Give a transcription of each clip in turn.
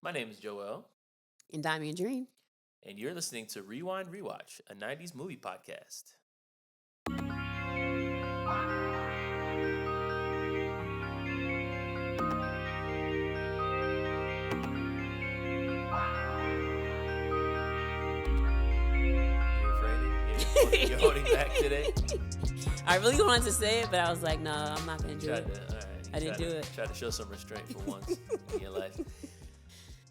My name is Joel, And I'm Andrene. and you're listening to Rewind Rewatch, a 90s movie podcast. You're afraid? You're holding back today? I really wanted to say it, but I was like, no, I'm not going to do it. All right. I didn't do it. Try to show some restraint for once in your life.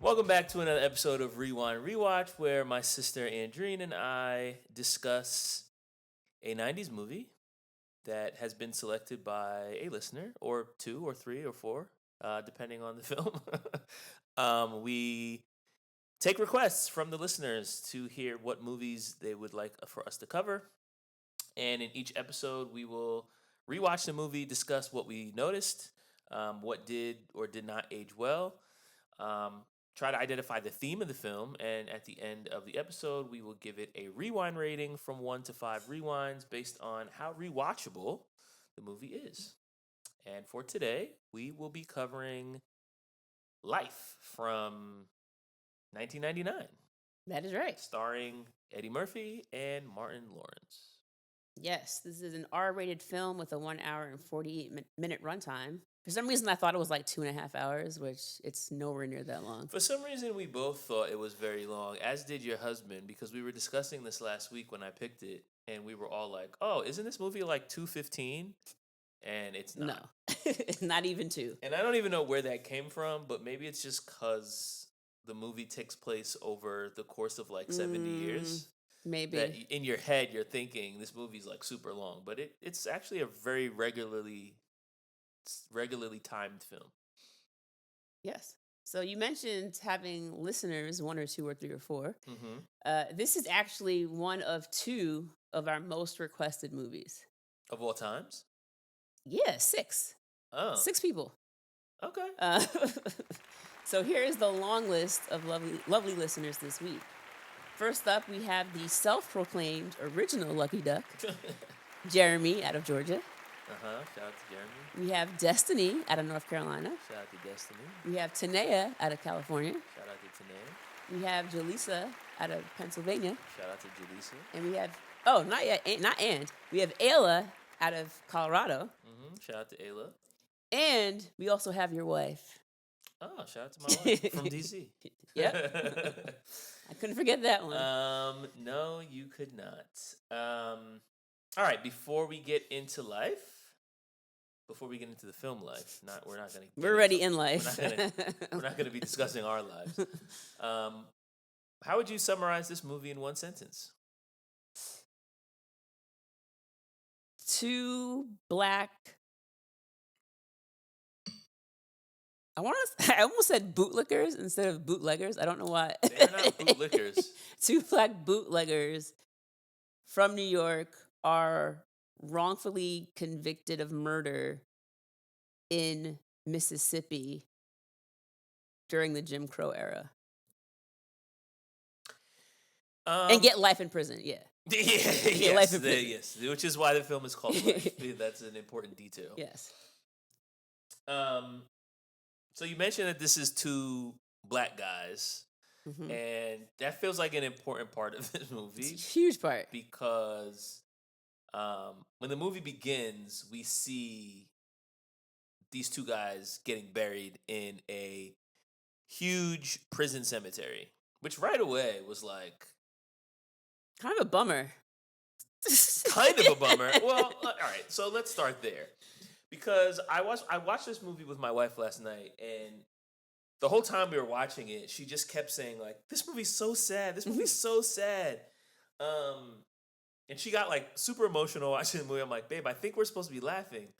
Welcome back to another episode of Rewind Rewatch, where my sister Andrene and I discuss a 90s movie that has been selected by a listener, or two, or three, or four, depending on the film. We take requests from the listeners to hear what movies they would like for us to cover. And in each episode, we will rewatch the movie, discuss what we noticed, what did or did not age well, try to identify the theme of the film, and at the end of the episode, we will give it a rewind rating from 1 to 5 rewinds based on how rewatchable the movie is. And for today, we will be covering Life from 1999. That is right. Starring Eddie Murphy and Martin Lawrence. Yes, this is an R-rated film with a 1 hour and 48-minute runtime. For some reason, I thought it was like 2.5 hours, which it's nowhere near that long. For some reason, we both thought it was very long, as did your husband, because we were discussing this last week when I picked it, and we were all like, oh, isn't this movie like 2:15? And it's not. No, it's not even 2. And I don't even know where that came from, but maybe it's just because the movie takes place over the course of like 70 years. Maybe. That in your head, you're thinking this movie's like super long, but it's actually a very regularly timed film. Yes. So you mentioned having listeners, 1 or 2 or 3 or 4. Mm-hmm. This is actually one of 2 of our most requested movies. Of all times? Yeah, 6. Oh. 6 people. Okay. So here is the long list of lovely listeners this week. First up, we have the self-proclaimed original Lucky Duck, Jeremy out of Georgia. Shout out to Jeremy. We have Destiny out of North Carolina. Shout out to Destiny. We have Tanea out of California. Shout out to Tanea. We have Jaleesa out of Pennsylvania. Shout out to Jaleesa. And we have, we have Ayla out of Colorado. Mm-hmm. Shout out to Ayla. And we also have your wife. Oh, shout out to my wife from DC. Yep. I couldn't forget that one. No, you could not. All right, before we get into life, before we get into the film life, we're already in life. We're not gonna be discussing our lives. How would you summarize this movie in one sentence? 2 black. I almost said bootlickers instead of bootleggers. I don't know why. They're not bootlickers. 2 black bootleggers from New York are wrongfully convicted of murder in Mississippi during the Jim Crow era. And get life in prison, yeah. Yes, which is why the film is called Life. That's an important detail. Yes. So you mentioned that this is 2 black guys, and that feels like an important part of this movie. It's a huge part. Because when the movie begins, we see these 2 guys getting buried in a huge prison cemetery, which right away was like... kind of a bummer. Kind of a bummer. Well, all right, so let's start there. Because I watched this movie with my wife last night, and the whole time we were watching it, she just kept saying, like, this movie's so sad. This movie's so sad. And she got, like, super emotional watching the movie. I'm like, babe, I think we're supposed to be laughing.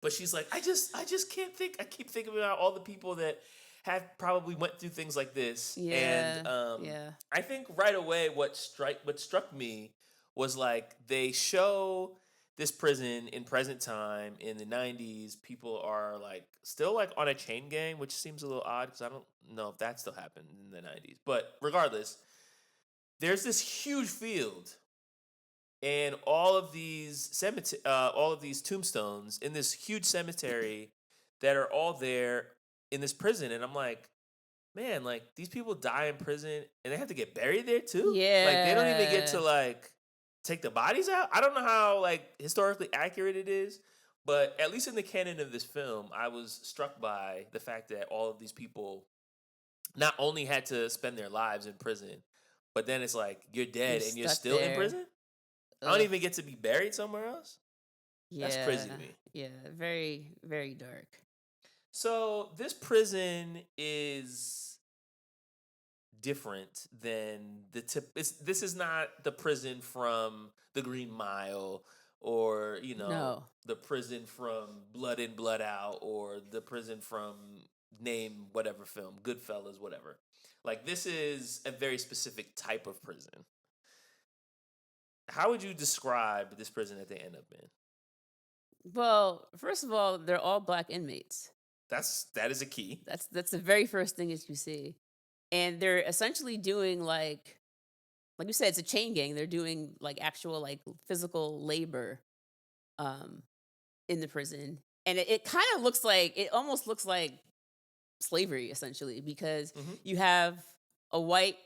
But she's like, I just can't think. I keep thinking about all the people that have probably went through things like this. Yeah. And I think right away what struck me was, like, they show this prison in present time in the 90s. People are like still like on a chain gang, which seems a little odd because I don't know if that still happened in the 90s. But regardless, there's this huge field and all of these tombstones in this huge cemetery that are all there in this prison, and I'm like, man, like these people die in prison and they have to get buried there too. Like they don't even get to Yeah. like take the bodies out. I don't know how like historically accurate it is, but at least in the canon of this film, I was struck by the fact that all of these people not only had to spend their lives in prison, but then it's like you're You're dead and you're stuck still in there. prison. I don't Ugh. even get to be buried somewhere else. That's Yeah. crazy to me. Yeah. Very, very dark. So this prison is different than the tip. This is not the prison from the Green Mile, or No. the prison from Blood In Blood Out, or the prison from name whatever film, Goodfellas, whatever. Like this is a very specific type of prison. How would you describe this prison that they end up in? Well, first of all, they're all black inmates. That is a key. That's the very first thing that you see. And they're essentially doing like you said, it's a chain gang. They're doing like actual like physical labor um in the prison. And it kind of looks like it almost looks like slavery essentially, because Hmm. you have a white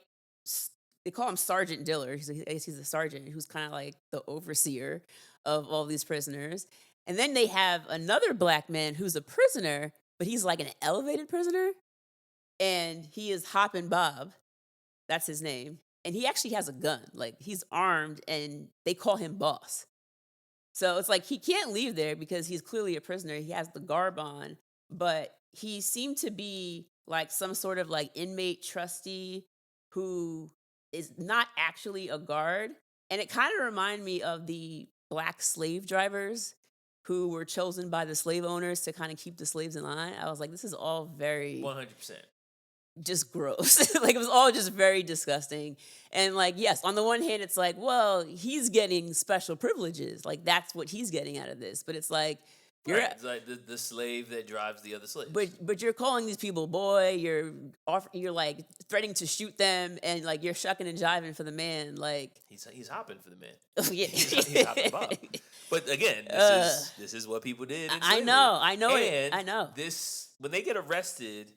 they call him Sergeant Diller. I guess he's a sergeant who's kind of like the overseer of all these prisoners. And then they have another black man who's a prisoner, but he's like an elevated prisoner, and he is Hoppin' Bob. That's his name. And he actually has a gun. Like he's armed, and they call him boss. So it's like he can't leave there because he's clearly a prisoner. He has the garb on, but he seemed to be like some sort of like inmate trustee who is not actually a guard. And it kind of reminded me of the black slave drivers who were chosen by the slave owners to kind of keep the slaves in line. I was like, this is all very 100%. just gross. Like it was all just very disgusting. And like, yes, on the one hand, it's like, well, he's getting special privileges. Like that's what he's getting out of this. But it's like you're Right. It's like the slave that drives the other slaves. but you're calling these people boy, you're like threatening to shoot them, and like you're shucking and jiving for the man. Like he's hopping for the man. yeah. He's hopping Bob. But again, this is what people did. In I slavery. know And I know. This when they get arrested,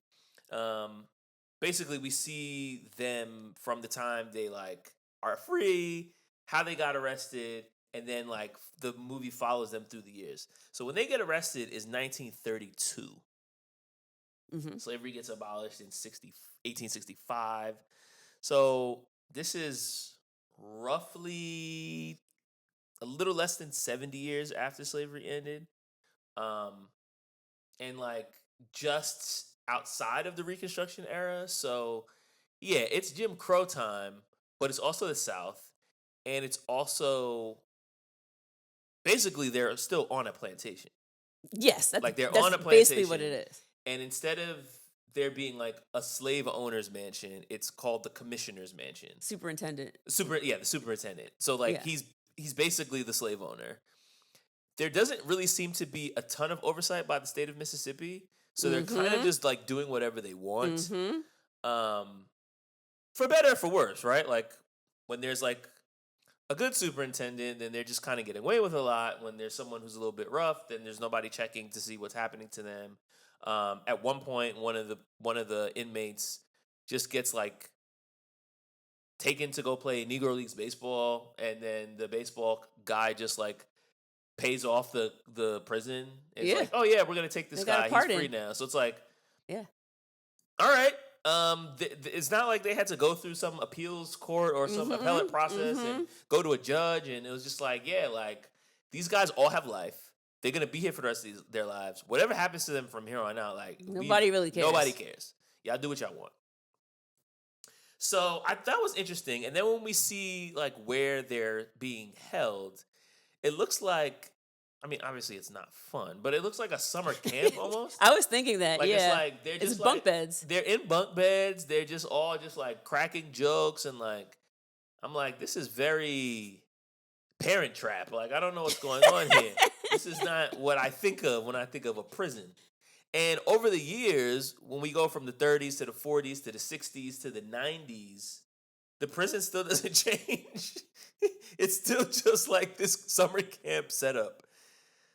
basically we see them from the time they like are free, how they got arrested, and then like the movie follows them through the years. So when they get arrested is 1932. Mm-hmm. Slavery gets abolished in 1865. So this is roughly a little less than 70 years after slavery ended. And like just outside of the Reconstruction era. So yeah, it's Jim Crow time, but it's also the South. And it's also basically they're still on a plantation. Yes, Like they're that's on a basically what plantation. it is. And instead of there being like a slave owner's mansion, it's called the commissioner's mansion. Superintendent. The superintendent. So like Yeah. he's basically the slave owner. There doesn't really seem to be a ton of oversight by the state of Mississippi. So they're kind of just like doing whatever they want. Mm-hmm. For better or for worse, right? Like when there's like a good superintendent, then they're just kind of getting away with a lot. When there's someone who's a little bit rough, then there's nobody checking to see what's happening to them. At one point, one of the inmates just gets like taken to go play Negro Leagues baseball, and then the baseball guy just like pays off the prison. It's like, oh yeah, we're gonna take this guy. He's free now. So it's like, yeah, all right. It's not like they had to go through some appeals court or some appellate process and go to a judge, and it was just like, yeah, like these guys all have life. They're gonna be here for the rest of their lives. Whatever happens to them from here on out, like nobody really cares. Nobody cares. Y'all do what y'all want. So that was interesting. And then when we see like where they're being held, it looks like, I mean, obviously it's not fun, but it looks like a summer camp almost. I was thinking that, like, yeah. It's like they're just bunk beds. They're in bunk beds. They're just all just like cracking jokes, and like I'm like, this is very Parent Trap. Like I don't know what's going on here. This is not what I think of when I think of a prison. And over the years, when we go from the 30s to the 40s to the 60s to the 90s, the prison still doesn't change. It's still just like this summer camp setup.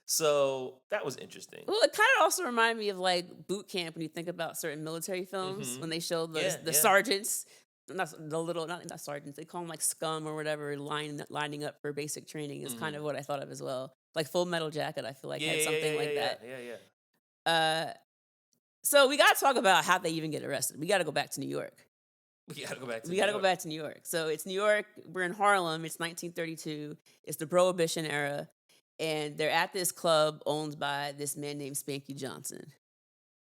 So that was interesting. Well, it kind of also reminded me of like boot camp when you think about certain military films when they show the Yeah. sergeants, not the little not sergeants, they call them like scum or whatever, lining up for basic training is kind of what I thought of as well. Like Full Metal Jacket, I feel like had something like that. Yeah. Uh, so we got to talk about how they even get arrested. We got to go back to New York. We gotta go back to We New got to go York. back to New York. So it's New York. We're in Harlem. It's 1932. It's the Prohibition era. And they're at this club owned by this man named Spanky Johnson.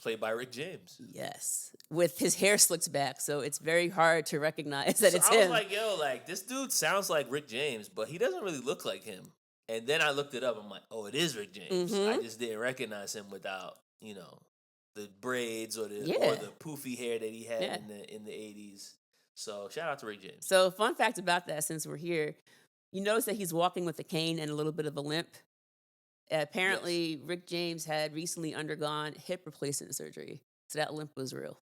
Played by Rick James. Yes. With his hair slicked back. So it's very hard to recognize that it's I was him. like, yo, like, this dude sounds like Rick James, but he doesn't really look like him. And then I looked it up. I'm like, oh, it is Rick James. I just didn't recognize him without, the braids or the poofy hair that he had in the 80s. So shout out to Rick James. So fun fact about that, since we're here, you notice that he's walking with a cane and a little bit of a limp. Apparently, Rick James had recently undergone hip replacement surgery, so that limp was real.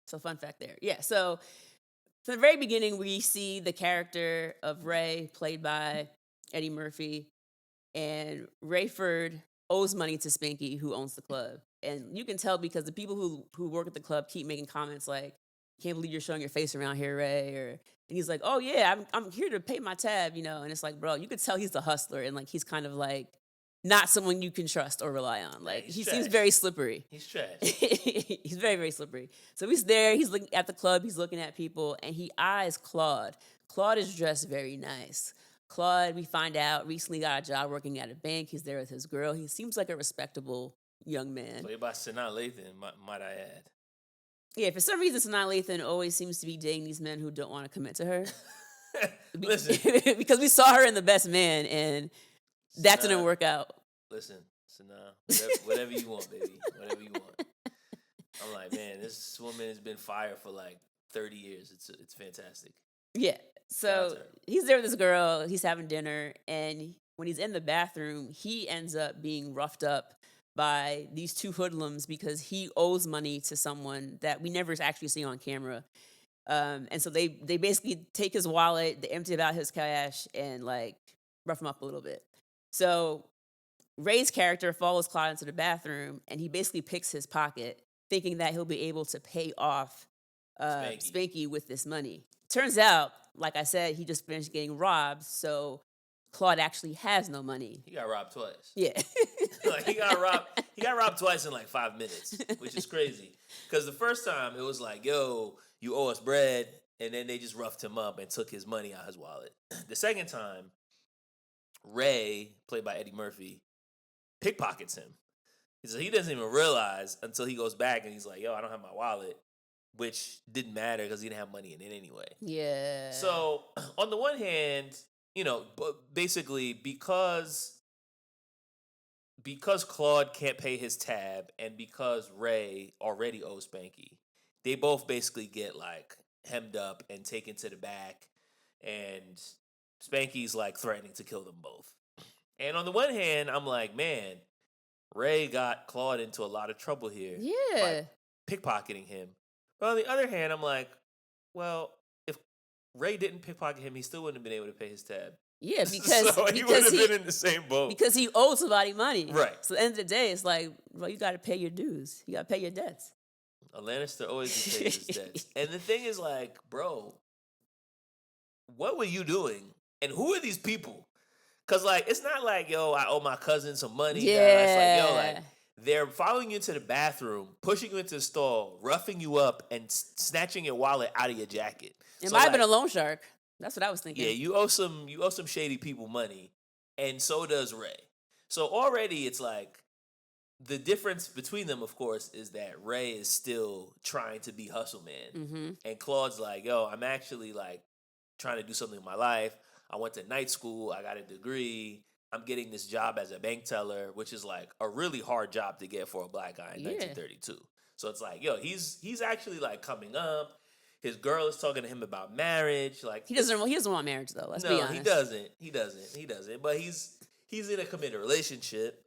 So fun fact there. Yeah, so from the very beginning, we see the character of Ray, played by Eddie Murphy, and Rayford owes money to Spanky, who owns the club. And you can tell because the people who work at the club keep making comments like, "Can't believe you're showing your face around here, Ray," and he's like, "Oh yeah, I'm here to pay my tab," And it's like, bro, you could tell he's the hustler, and like he's kind of like not someone you can trust or rely on. Like he seems very slippery. He's trash. He's very, very slippery. So he's there. He's looking at the club. He's looking at people, and he eyes Claude. Claude is dressed very nice. Claude, we find out, recently got a job working at a bank. He's there with his girl. He seems like a respectable young man. Played by Sanaa Lathan, might I add. Yeah, for some reason, Sanaa Lathan always seems to be dating these men who don't want to commit to her. Listen. Because we saw her in The Best Man, and that didn't work out. Listen, Sanaa, whatever you want, baby. Whatever you want. I'm like, man, this woman has been fired for like 30 years. It's fantastic. Yeah. So he's there with this girl. He's having dinner. And when he's in the bathroom, he ends up being roughed up by these two hoodlums because he owes money to someone that we never actually see on camera. And so they basically take his wallet, they empty out his cash, and like rough him up a little bit. So Ray's character follows Claude into the bathroom, and he basically picks his pocket, thinking that he'll be able to pay off Spanky with this money. Turns out, like I said, he just finished getting robbed, so Claude actually has no money. He got robbed twice. Yeah. Like he got robbed twice in like 5 minutes, which is crazy. Because the first time it was like, yo, you owe us bread, and then they just roughed him up and took his money out of his wallet. The second time, Ray, played by Eddie Murphy, pickpockets him. So he doesn't even realize until he goes back and he's like, yo, I don't have my wallet, which didn't matter because he didn't have money in it anyway. Yeah. So on the one hand, basically because Claude can't pay his tab and because Ray already owes Spanky, they both basically get like hemmed up and taken to the back, and Spanky's like threatening to kill them both. And on the one hand, I'm like, man, Ray got Claude into a lot of trouble here. Yeah. By pickpocketing him. But on the other hand, I'm like, well, if Ray didn't pickpocket him, he still wouldn't have been able to pay his tab. Yeah, because he would have been in the same boat. Because he owed somebody money. Right. So at the end of the day, it's like, well, you got to pay your dues. You got to pay your debts. A Lannister always pays his debts. And the thing is like, bro, what were you doing? And who are these people? Because, like, it's not like, yo, I owe my cousin some money. Yeah. It's like, yo, like, they're following you into the bathroom, pushing you into the stall, roughing you up, and snatching your wallet out of your jacket. It might have been a loan shark. That's what I was thinking. Yeah, you owe some shady people money, and so does Ray. So already it's like the difference between them, of course, is that Ray is still trying to be hustle man, and Claude's like, yo, I'm actually like trying to do something in my life. I went to night school. I got a degree. I'm getting this job as a bank teller, which is like a really hard job to get for a black guy in 1932. So it's like, yo, he's actually like coming up. His girl is talking to him about marriage. Like he doesn't want marriage though. Let's be honest. He doesn't. But he's in a committed relationship.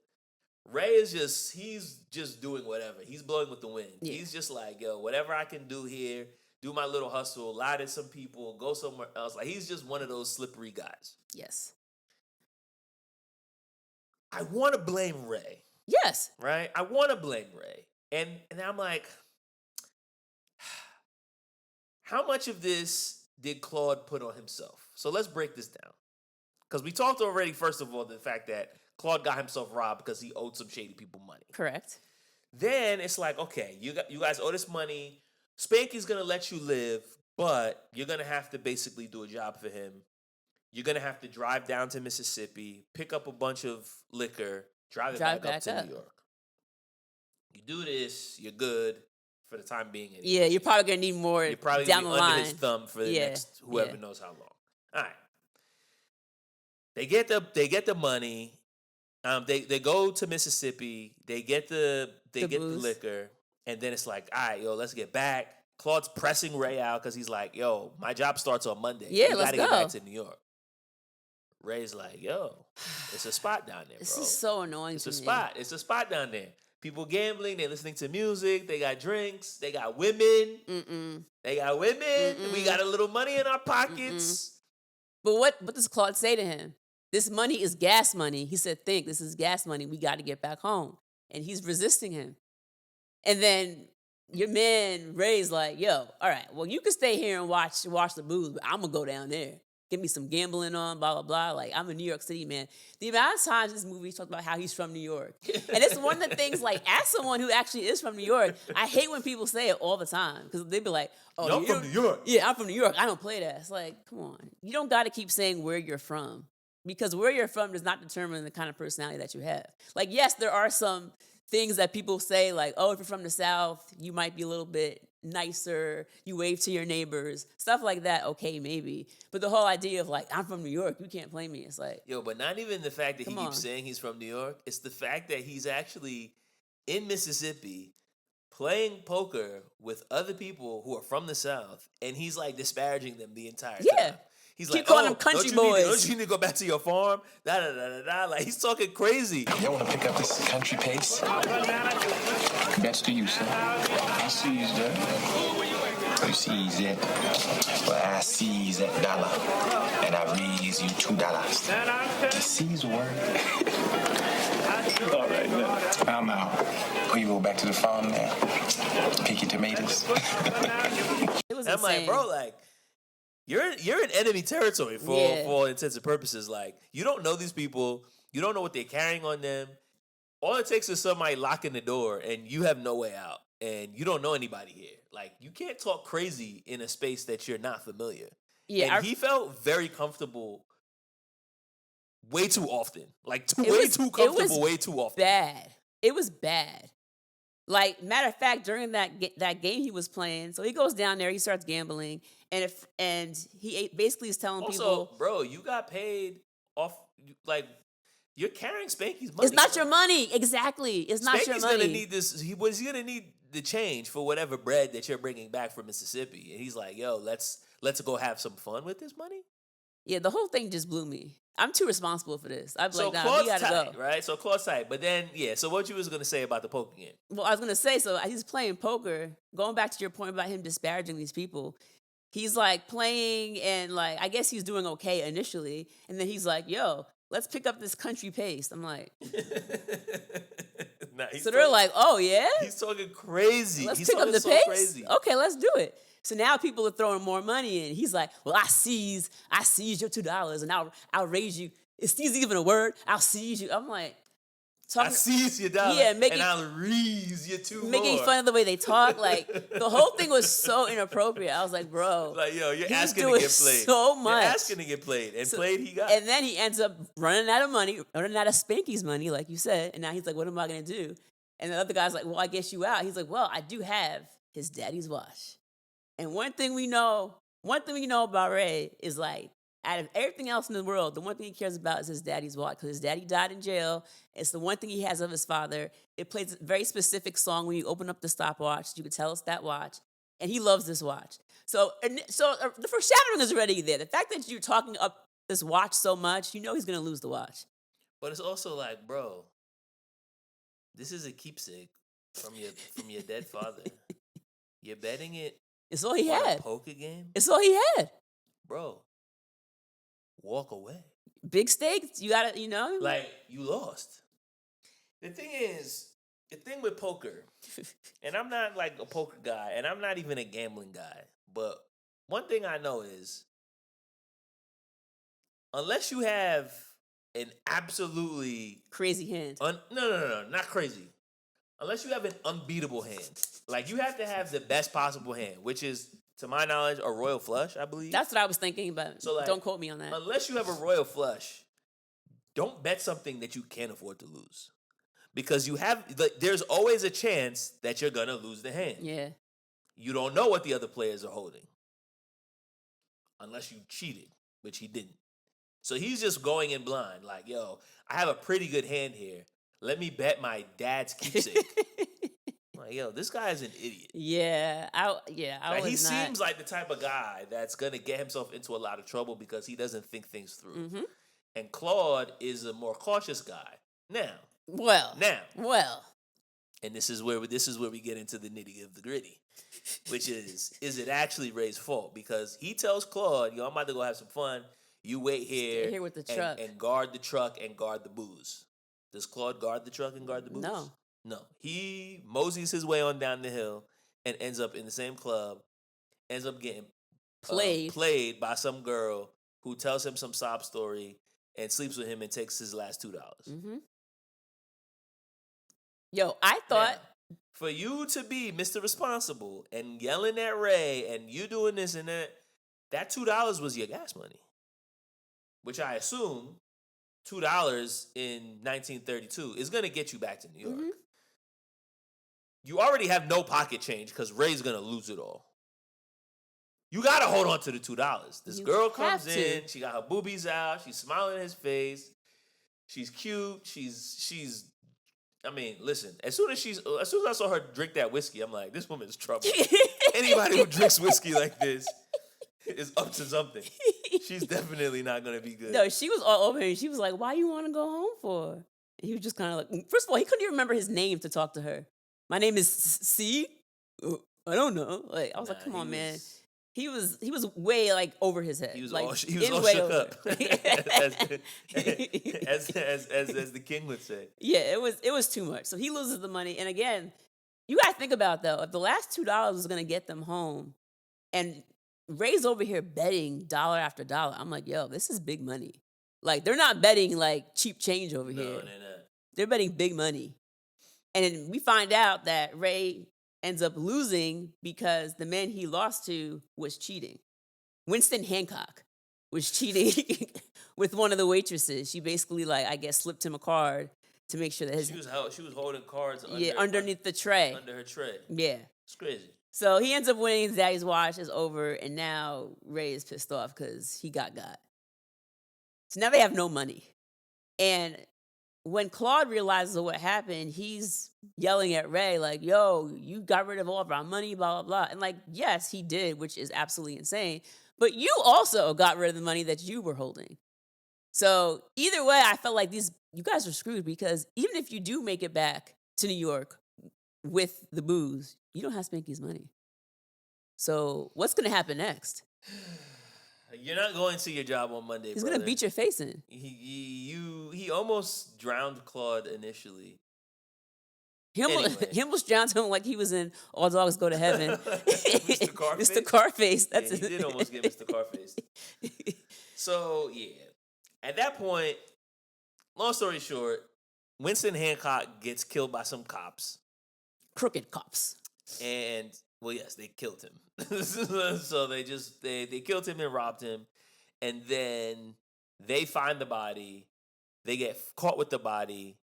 Ray is he's just doing whatever. He's blowing with the wind. Yeah. He's just like, yo, whatever I can do here, do my little hustle, lie to some people, go somewhere else. Like he's just one of those slippery guys. Yes. I want to blame Ray. Yes. Right? I want to blame Ray. And I'm like, how much of this did Claude put on himself? So let's break this down. Because we talked already, first of all, the fact that Claude got himself robbed because he owed some shady people money. Correct. Then it's like, okay, you guys owe this money. Spanky's going to let you live, but you're going to have to basically do a job for him. You're going to have to drive down to Mississippi, pick up a bunch of liquor, drive it back up to New York. You do this, you're good for the time being. Anyway. Yeah, you're probably going to need more you're probably down be the under line. his thumb for the next whoever knows how long. All right. They get the money. They go to Mississippi. They get the liquor, and then it's like, all right, yo, let's get back. Claude's pressing Ray out because he's like, yo, my job starts on Monday. Yeah, let's go. Get back to New York. Ray's like, yo, it's a spot down there, bro. This is so annoying. It's a spot. It's a spot down there. People gambling. They're listening to music. They got drinks. They got women. They got women. We got a little money in our pockets. But what does Claude say to him? This money is gas money. He said, think, this is gas money. We got to get back home. And he's resisting him. And then your man, Ray's like, yo, all right, well, you can stay here and watch the booze, but I'm going to go down there. Get me some gambling on, blah, blah, blah. Like, I'm a New York City man. The amount of times this movie talks about how he's from New York. And it's one of the things, like, as someone who actually is from New York, I hate when people say it all the time. Because they be like, oh, I'm from New York. Yeah, I'm from New York. I don't play that. It's like, come on. You don't got to keep saying where you're from. Because where you're from does not determine the kind of personality that you have. Like, yes, there are some things that people say, like, oh, if you're from the South, you might be a little bit nicer. You wave to your neighbors. Stuff like that, okay, maybe. But the whole idea of, like, I'm from New York, you can't play me. It's like... Yo, but not even the fact that he keeps saying he's from New York. It's the fact that he's actually in Mississippi playing poker with other people who are from the South, and he's, like, disparaging them the entire time. He's keep like, calling them country boys. Don't you need to go back to your farm? Da da da da da. Like, he's talking crazy. Y'all want to pick up this country pace? That's to you, sir. I sees that. You sees that. Well, I sees that dollar, and I raise you $2. The C's word. All right, now. I'm out. Will you go back to the farm now? Pick your tomatoes. I'm like, bro, like, you're in enemy territory for all intents and purposes. Like, you don't know these people. You don't know what they're carrying on them. All it takes is somebody locking the door, and you have no way out. And you don't know anybody here. Like, you can't talk crazy in a space that you're not familiar. Yeah, and he felt very comfortable way too often. Like, way too comfortable way too often. Bad. It was bad. Like, matter of fact, during that game he was playing, so he goes down there, he starts gambling, and he basically is telling people... Also, bro, you got paid off, like, you're carrying Spanky's money. It's not your money. Exactly. It's not your money. Spanky's going to need this. He's going to need the change for whatever bread that you're bringing back from Mississippi. And he's like, yo, let's go have some fun with this money. Yeah, the whole thing just blew me. I'm too responsible for this. I'd be so like, nah, we gotta tight, go. Right? So Claude's tight. But then, so what you was going to say about the poker game? Well, I was going to say, so he's playing poker. Going back to your point about him disparaging these people, he's like playing and like, I guess he's doing okay initially. And then he's like, yo, let's pick up this country pace. I'm like... So they're like, oh, yeah? He's talking crazy. Let's pick up the pace? Crazy. Okay, let's do it. So now people are throwing more money in. He's like, well, I seize your $2 and I'll raise you. Is seize even a word? I'll seize you. I'm like... I seize your dollar and I'll raise you $2 more. Making fun of the way they talk. Like, the whole thing was so inappropriate. I was like, bro. Like, yo, you're asking to get played. So much. You're asking to get played. And played he got. And then he ends up running out of money, running out of Spanky's money, like you said. And now he's like, what am I going to do? And the other guy's like, well, I guess you out. He's like, well, I do have his daddy's watch. And one thing we know about Ray is like, out of everything else in the world, the one thing he cares about is his daddy's watch because his daddy died in jail. It's the one thing he has of his father. It plays a very specific song when you open up the stopwatch. You can tell it's that watch. And he loves this watch. So the foreshadowing is already there. The fact that you're talking up this watch so much, you know he's going to lose the watch. But it's also like, bro, this is a keepsake from your dead father. You're betting it. It's all he had. A poker game. It's all he had, bro. Walk away. Big stakes. You gotta, like you lost. The thing with poker, and I'm not like a poker guy, and I'm not even a gambling guy, but one thing I know is unless you have an absolutely Crazy hand. no, not crazy. Unless you have an unbeatable hand, like you have to have the best possible hand, which is, to my knowledge, a royal flush, I believe. That's what I was thinking, but So, like, don't quote me on that. Unless you have a royal flush, don't bet something that you can't afford to lose, because there's always a chance that you're gonna lose the hand. Yeah. You don't know what the other players are holding, unless you cheated, which he didn't. So he's just going in blind, like, yo, I have a pretty good hand here. Let me bet my dad's keepsake. Like, yo, this guy is an idiot. Yeah, I Like, was he not. seems like the type of guy that's gonna get himself into a lot of trouble because he doesn't think things through. Mm-hmm. And Claude is a more cautious guy. Well, and this is where we get into the nitty of the gritty, which is it actually Ray's fault? Because he tells Claude, yo, I'm about to go have some fun. You wait here. Stay here with the truck and guard the truck and guard the booze. Does Claude guard the truck and guard the booze? No. He moseys his way on down the hill and ends up in the same club, ends up getting played by some girl who tells him some sob story and sleeps with him and takes his last $2. Mm-hmm. Yo, I thought... Now, for you to be Mr. Responsible and yelling at Ray and you doing this and that $2 was your gas money. Which I assume $2 in 1932 is going to get you back to New York. Mm-hmm. You already have no pocket change because Ray's going to lose it all. You got to hold on to the $2. This girl comes in. She got her boobies out. She's smiling in his face. She's cute. She's. I mean, listen. As soon as I saw her drink that whiskey, I'm like, this woman is trouble. Anybody who drinks whiskey like this is up to something. She's definitely not going to be good. No, she was all over him. She was like, why you want to go home for? And he was just kind of like, first of all, he couldn't even remember his name to talk to her. My name is C? I don't know. Like, I was like, come on, man. He was way like over his head. He was like, all shook up, as the king would say. Yeah, it was too much. So he loses the money, and again, you got to think about though, if the last $2 was gonna get them home, and Ray's over here betting dollar after dollar, I'm like, yo, this is big money. Like they're not betting like cheap change over here. No, they're not. They're betting big money, and then we find out that Ray ends up losing because the man he lost to was cheating. Winston Hancock was cheating with one of the waitresses. She basically, like, I guess, slipped him a card to make sure that his... She was holding cards underneath the tray. Under her tray. Yeah. It's crazy. So he ends up winning. His daddy's watch is over, and now Ray is pissed off because he got. So now they have no money. And when Claude realizes what happened, he's yelling at Ray like, yo, you got rid of all of our money, blah, blah, blah. And like, yes, he did, which is absolutely insane. But you also got rid of the money that you were holding. So either way, I felt like you guys are screwed because even if you do make it back to New York with the booze, you don't have Spanky's money. So what's going to happen next? You're not going to your job on Monday, He's going to beat your face in. He almost drowned Claude initially. He almost drowned him like he was in All Dogs Go to Heaven. Mr. Carface? Mr. Carface. He did almost get Mr. Carface. So, yeah. At that point, long story short, Winston Hancock gets killed by some cops. Crooked cops. And, well, yes, they killed him. So they killed him and robbed him. And then they find the body. They get caught with the body.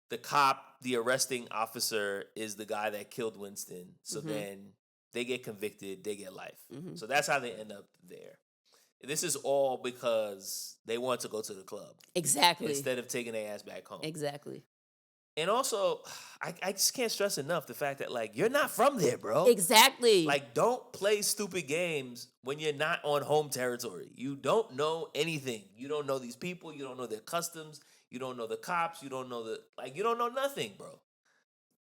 The arresting officer is the guy that killed Winston. So then they get convicted. They get life. Mm-hmm. So that's how they end up there. This is all because they want to go to the club. Exactly. Instead of taking their ass back home. Exactly. And also, I just can't stress enough the fact that, like, you're not from there, bro. Exactly. Like, don't play stupid games when you're not on home territory. You don't know anything. You don't know these people. You don't know their customs. You don't know the cops. You don't know you don't know nothing, bro.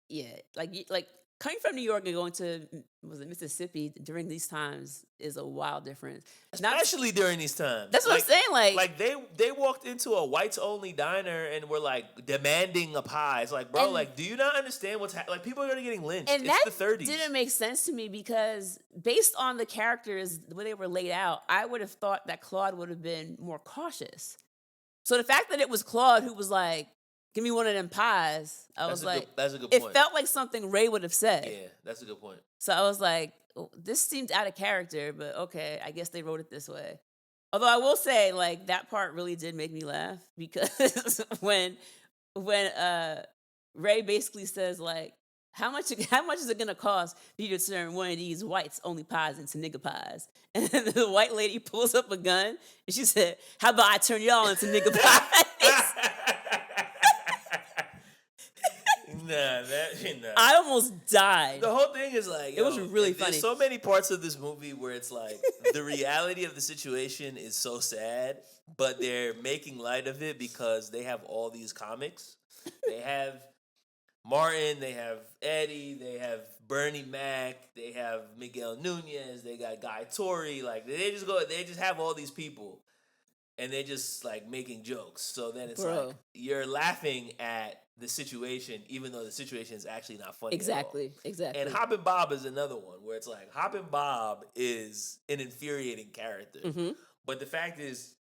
Yeah. Like coming from New York and going to Mississippi during these times is a wild difference. Especially during these times. That's what I'm saying. Like they walked into a whites only diner and were like demanding a pie. It's like, bro, like, do you not understand what's like? People are already getting lynched. And it's that the 30s. didn't make sense to me because based on the characters the way they were laid out, I would have thought that Claude would have been more cautious. So the fact that it was Claude who was like, "Give me one of them pies," that's a good point. It felt like something Ray would have said. Yeah, that's a good point. So I was like, oh, this seemed out of character, but okay, I guess they wrote it this way. Although I will say, like, that part really did make me laugh because when Ray basically says, like, how much is it gonna cost for you to turn one of these whites only pies into nigga pies? And then the white lady pulls up a gun and she said, "How about I turn y'all into nigga pies?" Nah. I almost died. The whole thing is like, it was really funny. There's so many parts of this movie where it's like the reality of the situation is so sad, but they're making light of it because they have all these comics. They have Martin, they have Eddie, they have Bernie Mac, they have Miguel Nunez, they got Guy Torry. Like they just have all these people, and they're just like making jokes. So then it's like you're laughing at the situation, even though the situation is actually not funny. Exactly. And Hoppin' Bob is another one where it's like Hoppin' Bob is an infuriating character, but the fact is,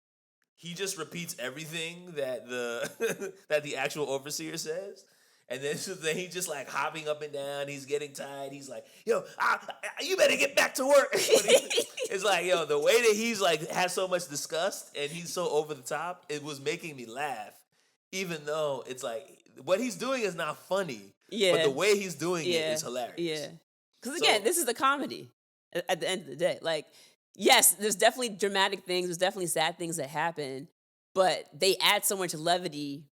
he just repeats everything that the actual overseer says. And then he's just like hopping up and down. He's getting tired. He's like, "Yo, you better get back to work." It's like, yo, the way that he's like has so much disgust and he's so over the top, it was making me laugh. Even though it's like what he's doing is not funny. Yeah. But the way he's doing it is hilarious. Yeah. Because again, this is a comedy at the end of the day. Like, yes, there's definitely dramatic things. There's definitely sad things that happen. But they add so much levity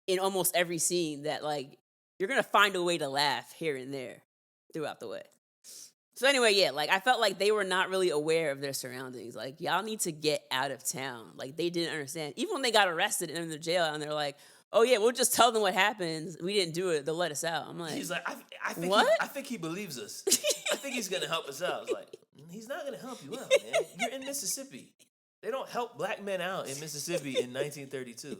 in almost every scene that, like, you're going to find a way to laugh here and there throughout the way. So anyway, yeah, like, I felt like they were not really aware of their surroundings. Like, y'all need to get out of town. Like, they didn't understand. Even when they got arrested and in the jail, and they're like, "Oh, yeah, we'll just tell them what happens. We didn't do it. They'll let us out." I'm like, he's like, I think what? I think he believes us. I think he's going to help us out. I was like, he's not going to help you out, man. You're in Mississippi. They don't help black men out in Mississippi in 1932.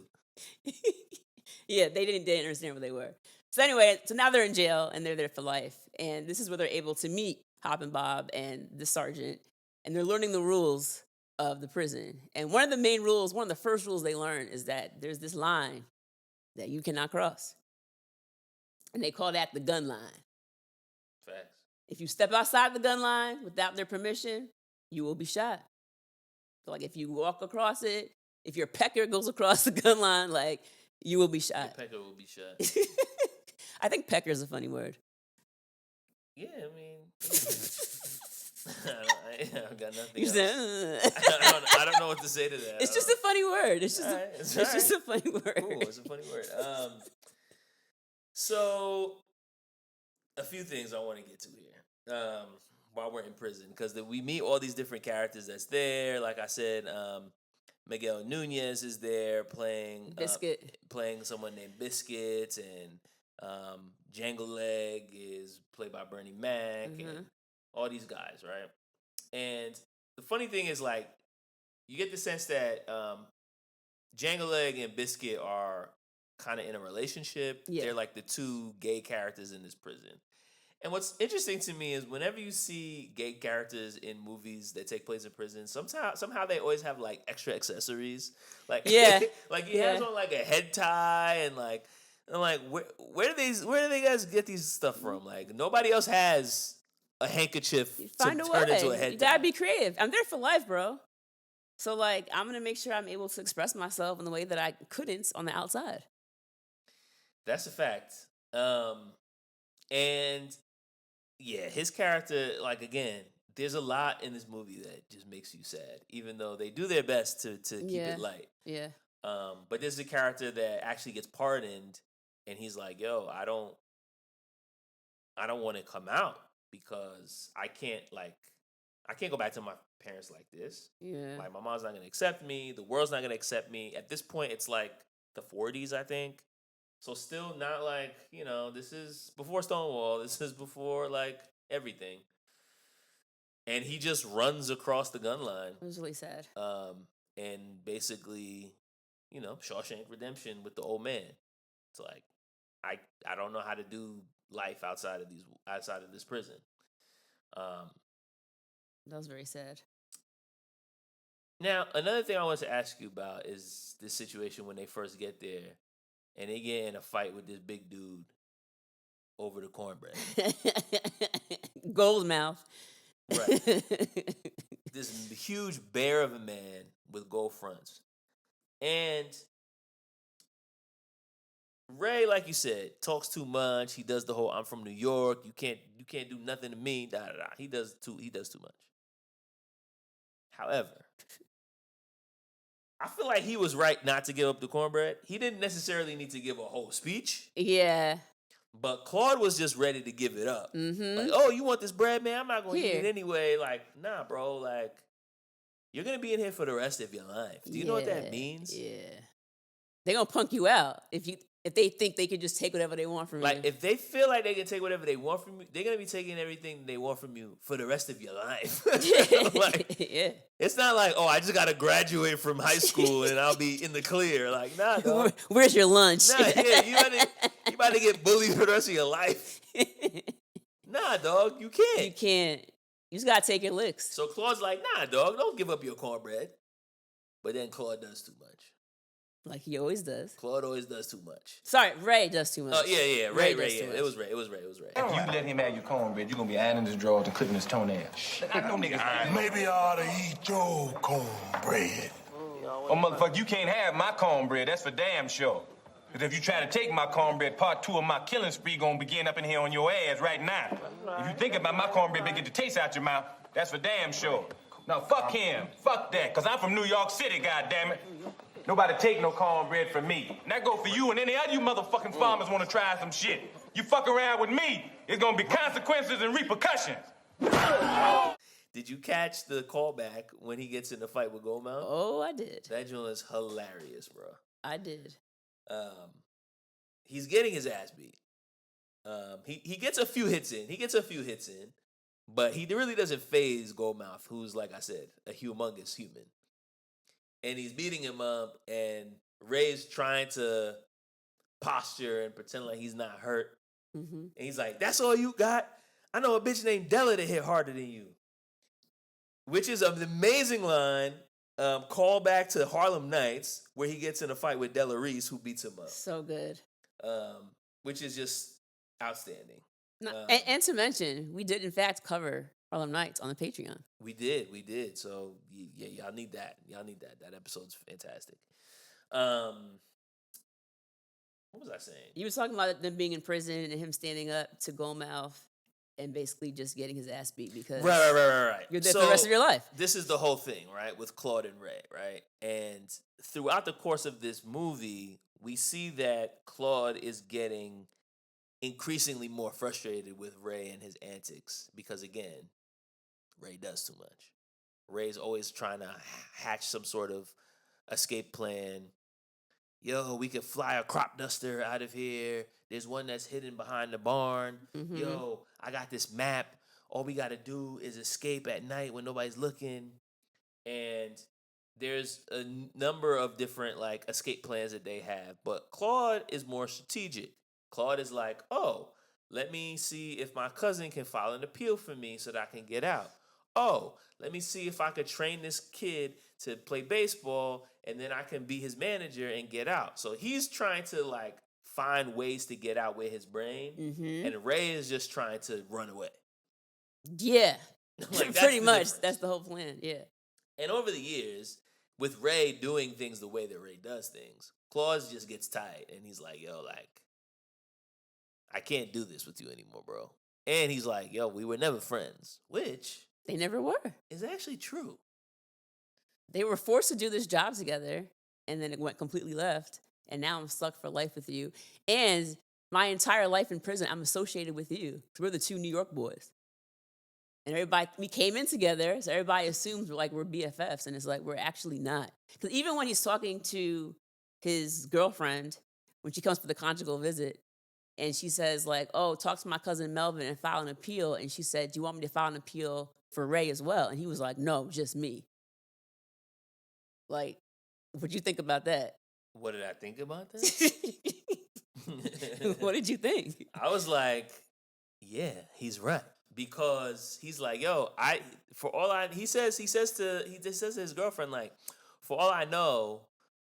Yeah, they didn't understand where they were. So anyway, so now they're in jail and they're there for life. And this is where they're able to meet Hoppin' Bob and the sergeant. And they're learning the rules of the prison. And one of the main rules, one of the first rules they learn is that there's this line that you cannot cross. And they call that the gun line. Facts. If you step outside the gun line without their permission, you will be shot. So like if you walk across it, if your pecker goes across the gun line, like, you will be shot. Your pecker will be shot. I think pecker is a funny word. Yeah, I mean, I got nothing else. I don't know what to say to that. It's just a funny word. It's just a funny word. Cool, it's a funny word. So, a few things I want to get to here while we're in prison, because we meet all these different characters that's there. Like I said, Miguel Nunez is there playing Biscuit, playing someone named Biscuit, and Jangle Leg is played by Bernie Mac, and all these guys, right? And the funny thing is, like, you get the sense that Jangle Leg and Biscuit are kind of in a relationship. Yeah. They're like the two gay characters in this prison. And what's interesting to me is whenever you see gay characters in movies that take place in prison, somehow they always have like extra accessories. Like, yeah, like he has on like a head tie, and like I'm like, where do they guys get these stuff from? Like, nobody else has a handkerchief to turn into a head tie. You gotta be creative. I'm there for life, bro. So like, I'm gonna make sure I'm able to express myself in the way that I couldn't on the outside. That's a fact. And yeah, his character, like, again, there's a lot in this movie that just makes you sad, even though they do their best to keep it light. Yeah. But there's a character that actually gets pardoned, and he's like, "Yo, I don't want to come out because I can't go back to my parents like this. Yeah. Like, my mom's not gonna accept me. The world's not gonna accept me." At this point, it's like the 40s, I think. So still not like, this is before Stonewall. This is before like everything. And he just runs across the gun line. It was really sad. And basically, Shawshank Redemption with the old man. It's like, I don't know how to do life outside of this prison. That was very sad. Now, another thing I want to ask you about is this situation when they first get there and they get in a fight with this big dude over the cornbread. Goldmouth. Right. This huge bear of a man with gold fronts. And Ray, like you said, talks too much. He does the whole "I'm from New York. You can't do nothing to me." Da da da. He does too much. However, I feel like he was right not to give up the cornbread. He didn't necessarily need to give a whole speech. Yeah. But Claude was just ready to give it up. Mm-hmm. Like, oh, you want this bread, man? I'm not going to eat it anyway. Like, nah, bro. Like, you're going to be in here for the rest of your life. Do you know what that means? Yeah. They're going to punk you out if they think they can just take whatever they want from you. Like, if they feel like they can take whatever they want from you, they're going to be taking everything they want from you for the rest of your life. Like, yeah. It's not like, oh, I just got to graduate from high school and I'll be in the clear. Like, nah, dog. Where's your lunch? Nah, yeah, you about to get bullied for the rest of your life. Nah, dog, you can't. You can't. You just got to take your licks. So Claude's like, nah, dog, don't give up your cornbread. But then Claude does too much. Like he always does. Claude always does too much. Sorry, Ray does too much. Oh, yeah. Ray, yeah. It was Ray. If you let him have your cornbread, you're going to be ironing his drawers and clipping his toenails. I know niggas iron. Maybe I ought to eat your cornbread. Oh, motherfucker, you can't have my cornbread. That's for damn sure. Because if you try to take my cornbread, part 2 of my killing spree gonna begin up in here on your ass right now. If you think about my cornbread, they get the taste out your mouth, that's for damn sure. Now, fuck him. Fuck that. Because I'm from New York City, goddammit. Nobody take no cornbread from me. And that go for you and any other you motherfucking farmers want to try some shit. You fuck around with me, it's gonna be consequences and repercussions. Did you catch the callback when he gets in the fight with Goldmouth? Oh, I did. That joint is hilarious, bro. I did. He's getting his ass beat. He gets a few hits in. But he really doesn't faze Goldmouth, who's, like I said, a humongous human. And he's beating him up, and Ray's trying to posture and pretend like he's not hurt. Mm-hmm. And he's like, that's all you got? I know a bitch named Della that hit harder than you. Which is an amazing line, call back to Harlem Nights, where he gets in a fight with Della Reese, who beats him up. So good. Which is just outstanding. And to mention, we did in fact cover Harlem Nights on the Patreon. We did. So yeah, y'all need that. That episode's fantastic. What was I saying? You was talking about them being in prison and him standing up to Goldmouth and basically just getting his ass beat because right. You're there for the rest of your life. This is the whole thing, right, with Claude and Ray, right? And throughout the course of this movie, we see that Claude is getting increasingly more frustrated with Ray and his antics because, again, Ray does too much. Ray's always trying to hatch some sort of escape plan. Yo, we could fly a crop duster out of here. There's one that's hidden behind the barn. Mm-hmm. Yo, I got this map. All we got to do is escape at night when nobody's looking. And there's a number of different like escape plans that they have. But Claude is more strategic. Claude is like, oh, let me see if my cousin can file an appeal for me so that I can get out. Oh, let me see if I could train this kid to play baseball and then I can be his manager and get out. So he's trying to like find ways to get out with his brain. Mm-hmm. And Ray is just trying to run away. Yeah. Like, pretty much. difference. That's the whole plan. Yeah. And over the years, with Ray doing things the way that Ray does things, Claude just gets tired and he's like, yo, like, I can't do this with you anymore, bro. And he's like, yo, we were never friends, which They never were. is actually true. They were forced to do this job together, and then it went completely left. And now I'm stuck for life with you. And my entire life in prison, I'm associated with you. We're the two New York boys. And everybody, we came in together, so everybody assumes we're BFFs, and it's like we're actually not. Because even when he's talking to his girlfriend, when she comes for the conjugal visit. And she says, like, oh, talk to my cousin Melvin and file an appeal. And she said, do you want me to file an appeal for Ray as well? And he was like, no, just me. Like, what'd you think about that? What did I think about that? What did you think? I was like, yeah, he's right. Because he's like, yo, he says to his girlfriend, like, for all I know,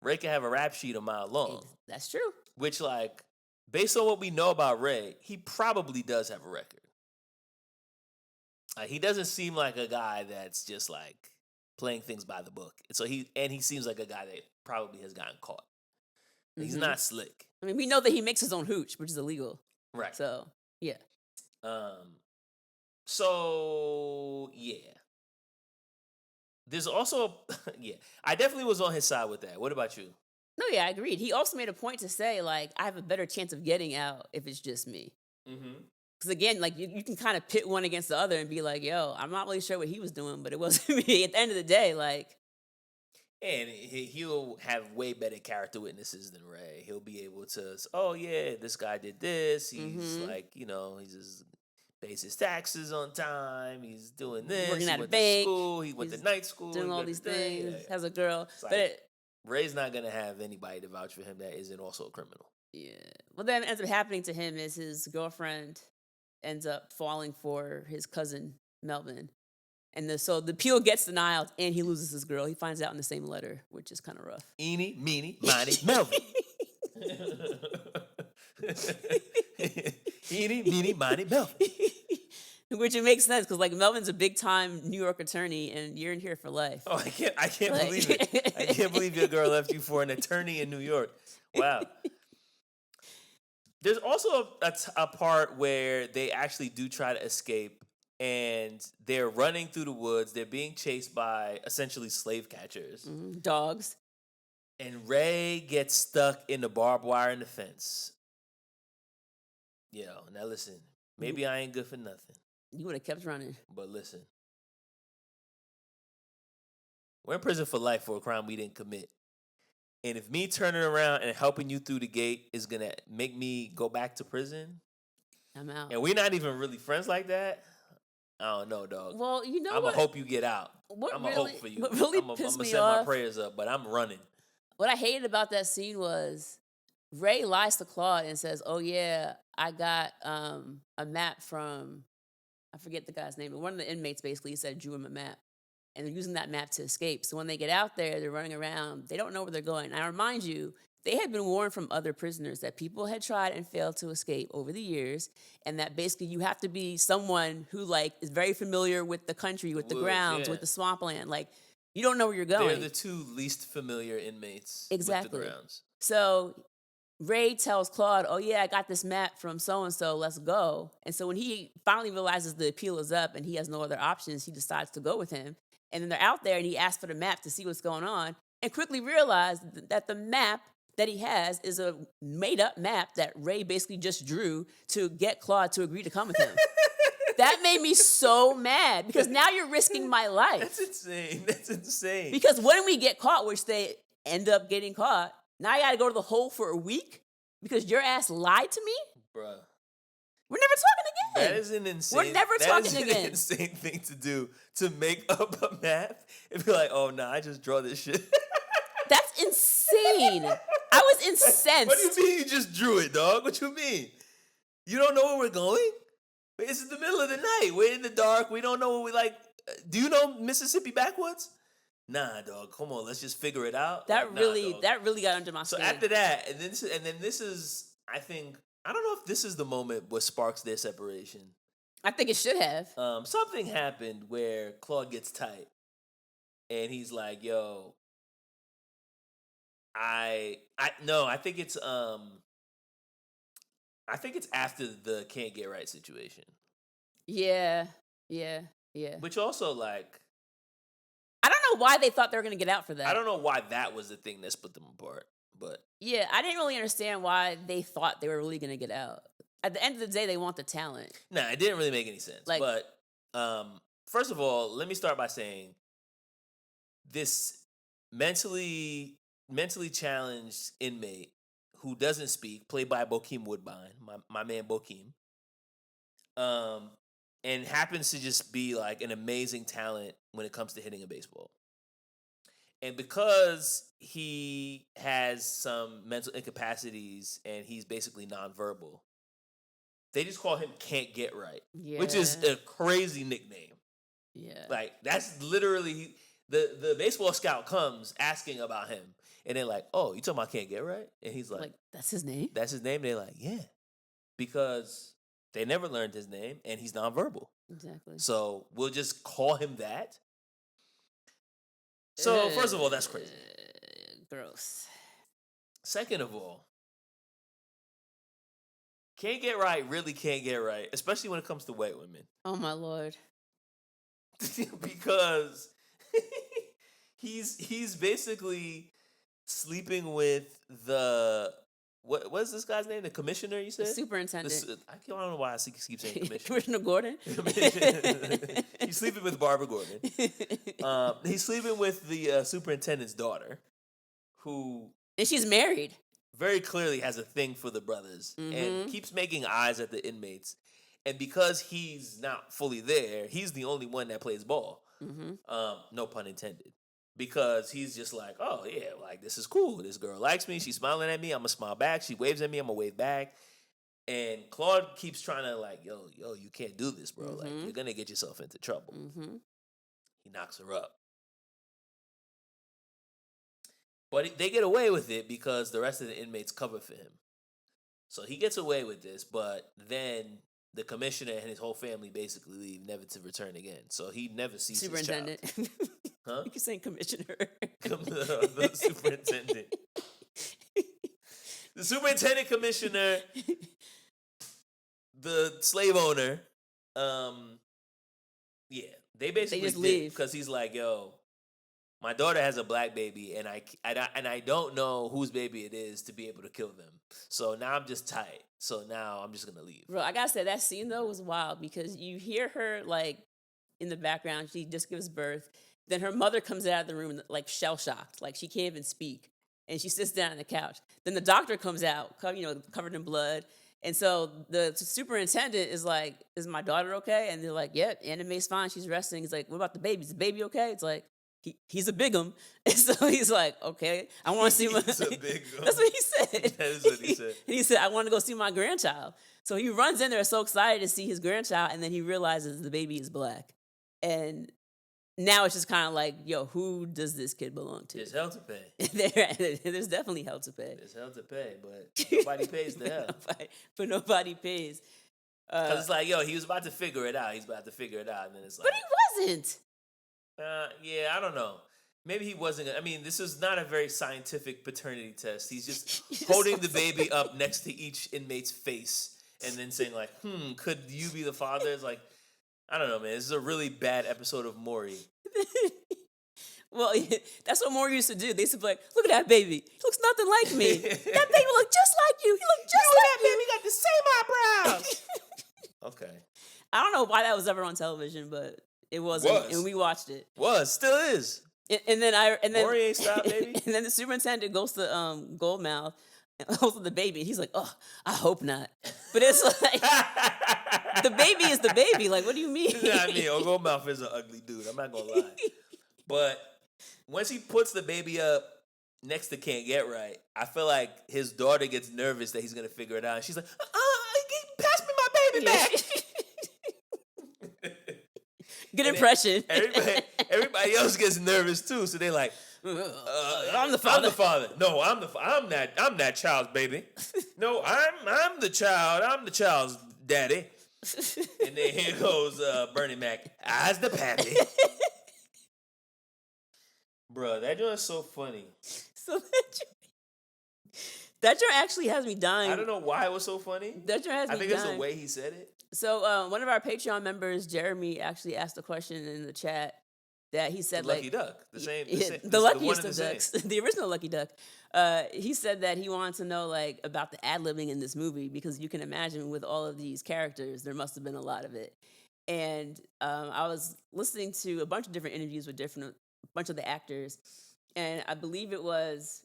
Ray can have a rap sheet a mile long. That's true. Which, like, based on what we know about Ray, he probably does have a record. He doesn't seem like a guy that's just like playing things by the book. So he seems like a guy that probably has gotten caught. He's not slick. I mean, we know that he makes his own hooch, which is illegal. Right. So, yeah. So, yeah. There's also, yeah, I definitely was on his side with that. What about you? No, yeah, I agreed. He also made a point to say, like, I have a better chance of getting out if it's just me. Because, again, like, you can kind of pit one against the other and be like, yo, I'm not really sure what he was doing, but it wasn't me. At the end of the day, like. And he'll have way better character witnesses than Ray. He'll be able to, oh, yeah, this guy did this. He's like, you know, he's just pays his taxes on time. He's doing this. Working he at went a bank. to school. He went to night school. Doing all these things. Has a girl. Like, but Ray's not going to have anybody to vouch for him that isn't also a criminal. Yeah. Well, then ends up happening to him is his girlfriend ends up falling for his cousin, Melvin. And so the appeal gets denied and he loses his girl. He finds out in the same letter, which is kind of rough. Eeny, meeny, miny, Melvin. Eeny, meeny, miny, Melvin. Which it makes sense because like Melvin's a big time New York attorney and you're in here for life. Oh, I can't believe it. I can't believe your girl left you for an attorney in New York. Wow. There's also a part where they actually do try to escape and they're running through the woods. They're being chased by essentially slave catchers. Dogs. And Ray gets stuck in the barbed wire in the fence. Yo, now listen. Maybe I ain't good for nothing. You would have kept running. But listen. We're in prison for life for a crime we didn't commit. And if me turning around and helping you through the gate is going to make me go back to prison, I'm out. And we're not even really friends like that, I don't know, dog. Well, you know I'm what? going to hope you get out. I'm going to hope for you. What really I'm going pissed to me set off, my prayers up, but I'm running. What I hated about that scene was Ray lies to Claude and says, oh, yeah, I got a map from, I forget the guy's name, but one of the inmates basically said drew him a map. And they're using that map to escape. So when they get out there, they're running around. They don't know where they're going. And I remind you, they had been warned from other prisoners that people had tried and failed to escape over the years. And that basically you have to be someone who like is very familiar with the country, with the grounds, with the swampland. Like you don't know where you're going. They're the two least familiar inmates with the grounds. So Ray tells Claude, oh, yeah, I got this map from so-and-so, let's go. And so when he finally realizes the appeal is up and he has no other options, he decides to go with him. And then they're out there and he asks for the map to see what's going on and quickly realized that the map that he has is a made-up map that Ray basically just drew to get Claude to agree to come with him. That made me so mad because now you're risking my life. That's insane. That's insane. Because when we get caught, which they end up getting caught, now I got to go to the hole for a week because your ass lied to me? Bruh. We're never talking again. That is an insane. We're never talking again. That is an insane thing to do, to make up a map and be like, oh, nah, I just draw this shit. That's insane. I was incensed. What do you mean you just drew it, dog? What you mean? You don't know where we're going? It's in the middle of the night. We're in the dark. We don't know what we like. Do you know Mississippi backwoods? Nah, dog. Come on, let's just figure it out. That really got under my skin. So after that, and then this is, I think, I don't know if this is the moment what sparks their separation. I think it should have. Something happened where Claude gets tight, and he's like, "Yo, I think it's after the can't get right situation." Yeah. Which also like, I don't know why they thought they were gonna get out for that. I don't know why that was the thing that split them apart, but yeah, I didn't really understand why they thought they were really gonna get out. At the end of the day, they want the talent. Nah, it didn't really make any sense. Like, but first of all, let me start by saying this mentally challenged inmate who doesn't speak, played by Bokeem Woodbine, my man Bokeem, and happens to just be like an amazing talent when it comes to hitting a baseball. And because he has some mental incapacities and he's basically nonverbal, they just call him Can't Get Right, which is a crazy nickname. Yeah. Like, that's literally, the baseball scout comes asking about him. And they're like, oh, you talking about Can't Get Right? And he's like, that's his name? That's his name? They're like, yeah. Because they never learned his name and he's nonverbal. Exactly. So we'll just call him that. So, first of all, that's crazy. Gross. Second of all, Can't Get Right really can't get right, especially when it comes to white women. Oh, my Lord. Because he's basically sleeping with the... What is this guy's name? The commissioner, you said? The superintendent. I don't know why I keep saying commissioner. Commissioner Gordon? He's sleeping with Barbara Gordon. He's sleeping with the superintendent's daughter, who... And she's married. Very clearly has a thing for the brothers Mm-hmm. and keeps making eyes at the inmates. And because he's not fully there, he's the only one that plays ball. Mm-hmm. No pun intended. Because he's just like, oh, yeah, like, this is cool. This girl likes me. She's smiling at me. I'm going to smile back. She waves at me. I'm going to wave back. And Claude keeps trying to, like, yo, you can't do this, bro. Mm-hmm. Like, you're going to get yourself into trouble. Mm-hmm. He knocks her up. But they get away with it because the rest of the inmates cover for him. So he gets away with this, but then the commissioner and his whole family basically leave, never to return again. So he never sees his child. Superintendent. Huh? You keep saying commissioner. The superintendent. The superintendent, commissioner, the slave owner. Yeah, they basically just leave. because he's like, yo, my daughter has a black baby, and I don't know whose baby it is to be able to kill them. So now I'm just tight. So now I'm just gonna leave. Bro, I gotta say that scene though was wild because you hear her like in the background. She just gives birth. Then her mother comes out of the room like shell shocked, like she can't even speak, and she sits down on the couch. Then the doctor comes out, covered in blood. And so the superintendent is like, "Is my daughter okay?" And they're like, "Yep, Anime's fine. She's resting." He's like, "What about the baby? Is the baby okay?" It's like, he's a bigum. And so he's like, "Okay, I want to see my..." He's a bigum. That's what he said. That is what he said. And he said, "I want to go see my grandchild." So he runs in there so excited to see his grandchild, and then he realizes the baby is black. And now it's just kind of like, yo, who does this kid belong to? There's hell to pay. There's definitely hell to pay. There's hell to pay, but nobody pays the hell. But nobody pays. Because it's like, yo, he was about to figure it out. He's about to figure it out. And then it's like... But he wasn't. Yeah, I don't know. Maybe he wasn't. I mean, this is not a very scientific paternity test. He's just holding the baby up next to each inmate's face and then saying like, could you be the father? It's like, I don't know, man. This is a really bad episode of Maury. Well, that's what Maury used to do. They used to be like, look at that baby. He looks nothing like me. That baby look just like you. He look just like that baby got the same eyebrows. Okay. I don't know why that was ever on television, but it wasn't. And we watched it. Still is. And then Maury ain't stopped, baby. And then the superintendent goes to Goldmouth and holds the baby, and he's like, "Oh, I hope not." But it's like the baby is the baby. Like, what do you mean? I mean, Goldmouth is an ugly dude. I'm not gonna lie. But once he puts the baby up next to Can't Get Right, I feel like his daughter gets nervous that he's gonna figure it out. And she's like, pass me my baby back. Good impression. Everybody else gets nervous too, so they're like, I'm the father. I'm the father. No, I'm that child's baby. No, I'm the child. I'm the child's daddy. And then here goes Bernie Mac. I's the pappy. Bruh, that joint is so funny. So that joint actually has me dying. I don't know why it was so funny. That joint has me dying. I think it's the way he said it. So one of our Patreon members, Jeremy, actually asked a question in the chat that he said, the Lucky Duck, the luckiest of ducks, the original Lucky Duck. He said that he wanted to know like about the ad-libbing in this movie because you can imagine with all of these characters, there must have been a lot of it. And I was listening to a bunch of different interviews with a bunch of the actors, and I believe it was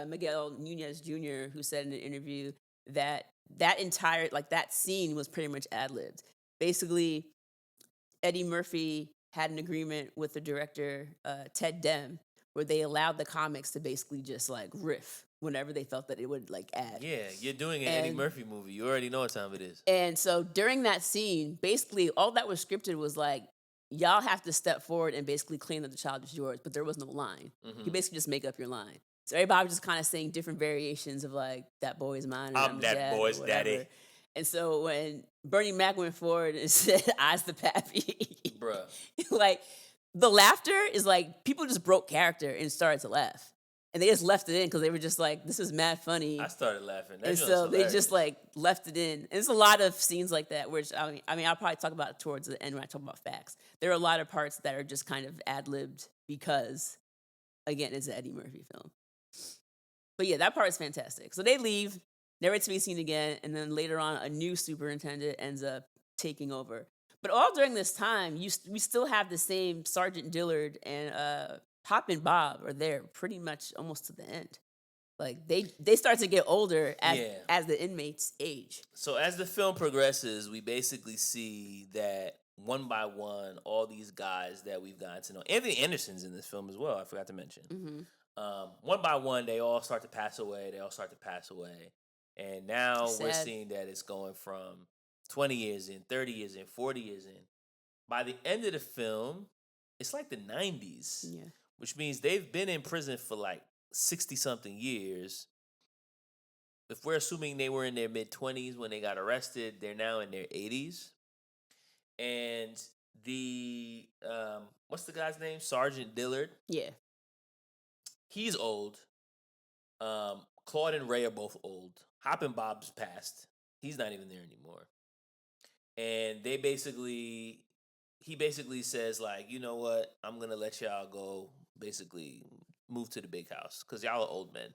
Miguel Nunez Jr., who said in an interview that that entire that scene was pretty much ad libbed. Basically, Eddie Murphy had an agreement with the director Ted Dem, where they allowed the comics to basically just riff whenever they felt that it would add. Yeah, you're doing an Eddie Murphy movie. You already know what time it is. And so during that scene, basically all that was scripted was y'all have to step forward and basically claim that the child is yours, but there was no line. You basically just make up your line. So everybody was just kind of saying different variations of that boy's mine. And I'm that dad boy's or whatever. daddy. And so when Bernie Mac went forward and said, "I's the pappy," bruh, the laughter is people just broke character and started to laugh. And they just left it in because they were just this is mad funny. I started laughing. And so they just left it in. And there's a lot of scenes like that, which I mean, I'll probably talk about it towards the end when I talk about facts. There are a lot of parts that are just kind of ad-libbed because, again, it's an Eddie Murphy film. But yeah, that part is fantastic. So they leave, never to be seen again, and then later on, a new superintendent ends up taking over. But all during this time, we still have the same Sergeant Dillard and Pop and Bob are there pretty much almost to the end. They start to get older as the inmates age. So as the film progresses, we basically see that one by one, all these guys that we've gotten to know. Anthony Anderson's in this film as well. I forgot to mention. Mm-hmm. One by one, they all start to pass away. And now we're seeing that it's going from 20 years in, 30 years in, 40 years in. By the end of the film, it's like the 90s. Yeah. Which means they've been in prison for 60-something years. If we're assuming they were in their mid-20s when they got arrested, they're now in their 80s. And the, what's the guy's name? Sergeant Dillard. Yeah. He's old. Claude and Ray are both old. Hop and Bob's passed. He's not even there anymore. And he basically says, you know what? I'm going to let y'all go, basically move to the big house because y'all are old men.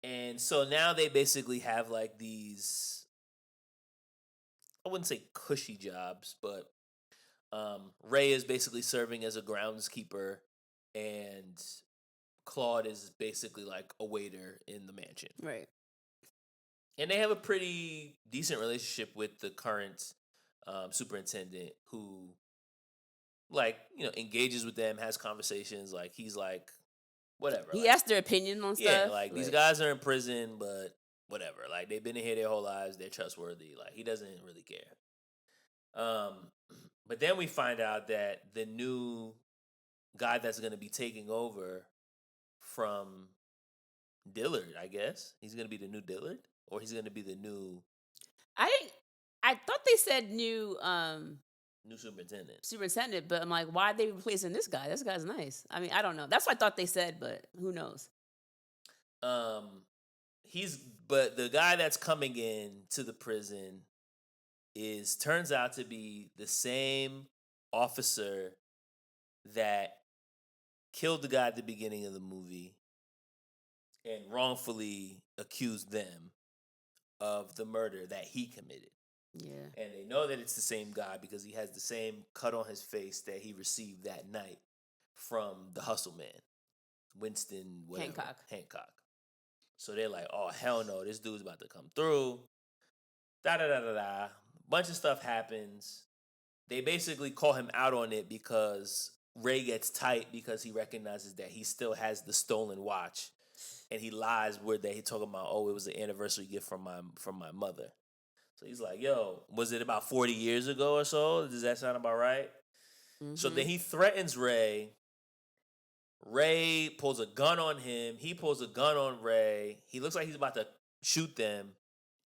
And so now they basically have these, I wouldn't say cushy jobs, but Ray is basically serving as a groundskeeper and Claude is basically a waiter in the mansion. Right. And they have a pretty decent relationship with the current superintendent who, engages with them, has conversations. He's whatever. He asked their opinion on stuff. Yeah, these guys are in prison, but whatever. They've been in here their whole lives. They're trustworthy. He doesn't really care. But then we find out that the new guy that's going to be taking over from Dillard, I guess. He's going to be the new Dillard? Or he's going to be the new... I thought they said new superintendent. But I'm why are they replacing this guy? This guy's nice. I mean, I don't know. That's what I thought they said, but who knows? But the guy that's coming in to the prison turns out to be the same officer that killed the guy at the beginning of the movie and wrongfully accused them of the murder that he committed. Yeah. And they know that it's the same guy because he has the same cut on his face that he received that night from the hustle man, Winston Hancock. So they're oh, hell no, this dude's about to come through. Da-da-da-da-da. Bunch of stuff happens. They basically call him out on it because Ray gets tight because he recognizes that he still has the stolen watch. And he lies where they talking about, oh, it was an anniversary gift from my mother. So he's yo, was it about 40 years ago or so? Does that sound about right? Mm-hmm. So then he threatens Ray. Ray pulls a gun on him. He pulls a gun on Ray. He looks like he's about to shoot them.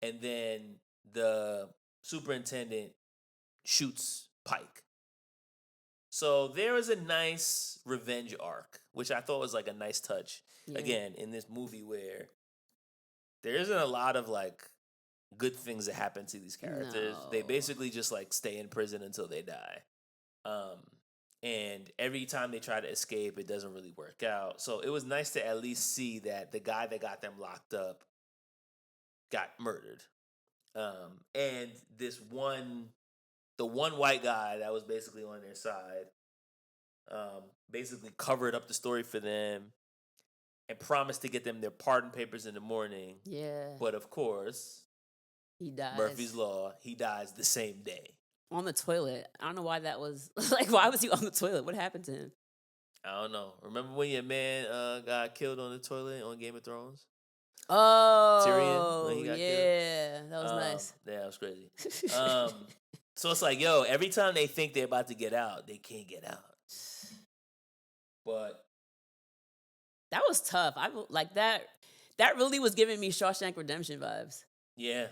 And then the superintendent shoots Pike. So there is a nice revenge arc, which I thought was a nice touch. Yeah. Again, in this movie where there isn't a lot of good things that happen to these characters. No. They basically just stay in prison until they die. And every time they try to escape, it doesn't really work out. So it was nice to at least see that the guy that got them locked up got murdered. And the one white guy that was basically on their side basically covered up the story for them and promised to get them their pardon papers in the morning. Yeah. But of course, He dies. Murphy's Law, he dies the same day. On the toilet. I don't know why that was. Like, why was he on the toilet? What happened to him? I don't know. Remember when your man got killed on the toilet on Game of Thrones? Oh, Tyrion, when he got yeah. That was nice. Yeah, that was crazy. So it's like, yo, every time they think they're about to get out, they can't get out. But that was tough. I like that. That really was giving me Shawshank Redemption vibes. yeah,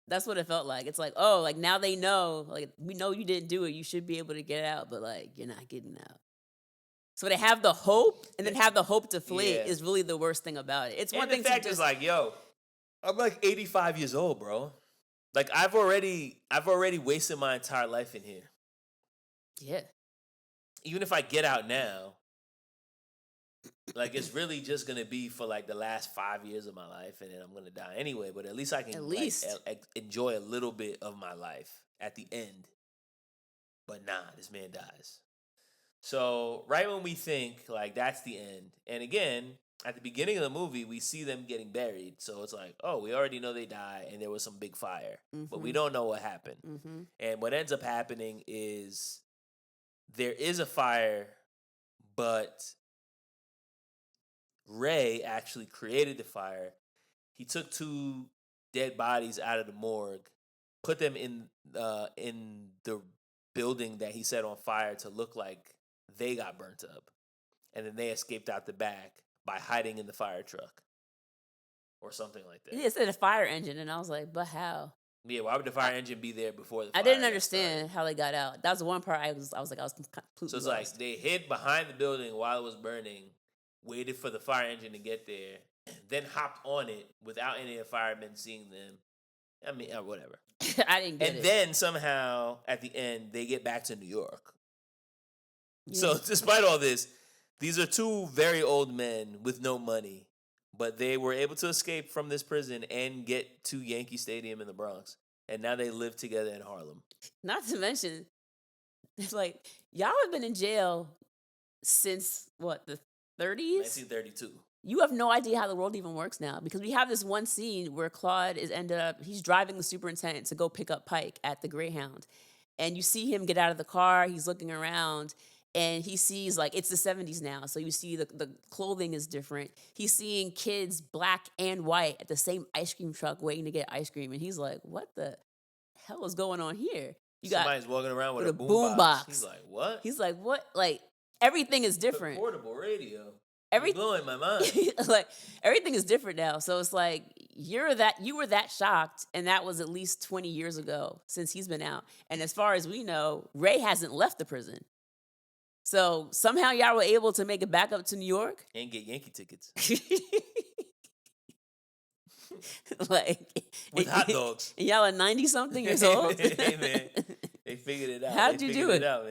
That's what it felt like. It's like, oh, like now they know. Like, we know you didn't do it. You should be able to get out, but like you're not getting out. So they have the hope, and then have the hope to flee is really the worst thing about it. It's one thing. The fact to just is like, yo, I'm like 85 years old, bro. Like I've already wasted my entire life in here. Yeah. Even if I get out now, like it's really just gonna be for like the last 5 years of my life, and then I'm gonna die anyway. But at least I can enjoy a little bit of my life at the end. But nah, this man dies. So right when we think like that's the end, and again at the beginning of the movie we see them getting buried, so it's like, oh, we already know they died, and there was some big fire, but we don't know what happened. And what ends up happening is there is a fire, but Ray actually created the fire. He took 2 dead bodies out of the morgue, put them in the building that he set on fire to look like they got burnt up, and then they escaped out the back by hiding in the fire truck or something like that. It said a fire engine, and I was like, but how? Yeah, why would the fire engine be there before the fire? I didn't understand how they got out. That was the one part I was completely So it's lost. like they hid behind the building while it was burning, waited for the fire engine to get there, then hopped on it without any of the firemen seeing them. I mean, whatever. I didn't get it. And then somehow at the end they get back to New York. Yeah. So despite all this, these are 2 very old men with no money, but they were able to escape from this prison and get to Yankee Stadium in the Bronx. And now they live together in Harlem. Not to mention, it's like, y'all have been in jail since, what, the 30s? 1932. You have no idea how the world even works now, because we have this one scene where Claude he's driving the superintendent to go pick up Pike at the Greyhound. And you see him get out of the car, he's looking around, and he sees, like, it's the 70s now, so you see the clothing is different. He's seeing kids, black and white, at the same ice cream truck waiting to get ice cream, and he's like, what the hell is going on here? Somebody's walking around with a boom box. box. He's like, what? He's like, what? Like, everything is different. A portable radio. You're blowing my mind. Like, everything is different now. So it's like, you were that shocked, and that was at least 20 years ago since he's been out. And as far as we know, Ray hasn't left the prison. So somehow y'all were able to make it back up to New York and get Yankee tickets. Like, with hot dogs. And y'all are 90-something years old. Hey, man, they figured it out. How did you do it? How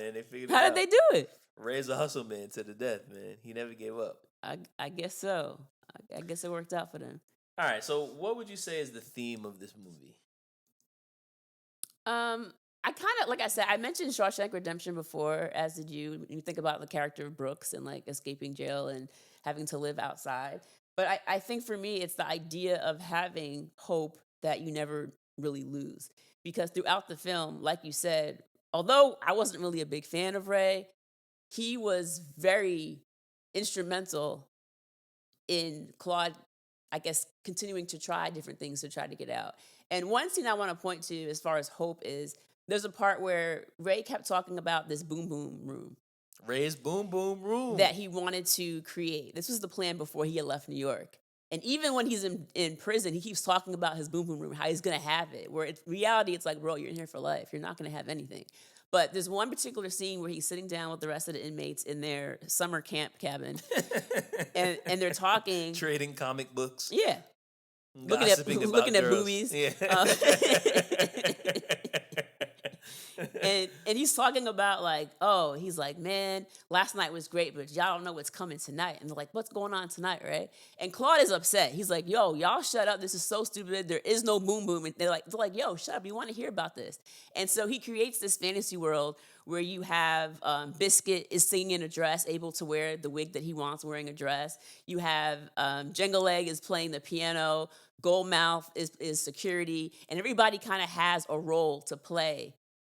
did they do it? Ray's a hustle man to the death, man. He never gave up. I guess so. I guess it worked out for them. All right, so what would you say is the theme of this movie? I kind of, like I said, I mentioned Shawshank Redemption before, as did you. When you think about the character of Brooks and like escaping jail and having to live outside. But I think for me, it's the idea of having hope that you never really lose. Because throughout the film, like you said, although I wasn't really a big fan of Ray, he was very instrumental in Claude, I guess, continuing to try different things to try to get out. And one scene I want to point to as far as hope is, there's a part where Ray kept talking about this boom boom room. Ray's boom boom room. That he wanted to create. This was the plan before he had left New York. And even when he's in prison, he keeps talking about his boom boom room, how he's going to have it. Where in reality, it's like, bro, you're in here for life. You're not going to have anything. But there's one particular scene where he's sitting down with the rest of the inmates in their summer camp cabin. and they're talking. Trading comic books. Yeah. Looking at movies. Yeah. and he's talking about like, oh, he's like, man, last night was great, but y'all don't know what's coming tonight. And they're like, what's going on tonight, right? And Claude is upset. He's like, yo, y'all shut up. This is so stupid. There is no boom boom. And they're like, yo, shut up. We want to hear about this. And so he creates this fantasy world where you have Biscuit is singing a dress, able to wear the wig that he wants, wearing a dress. You have Jenga Leg is playing the piano. Goldmouth is security. And everybody kind of has a role to play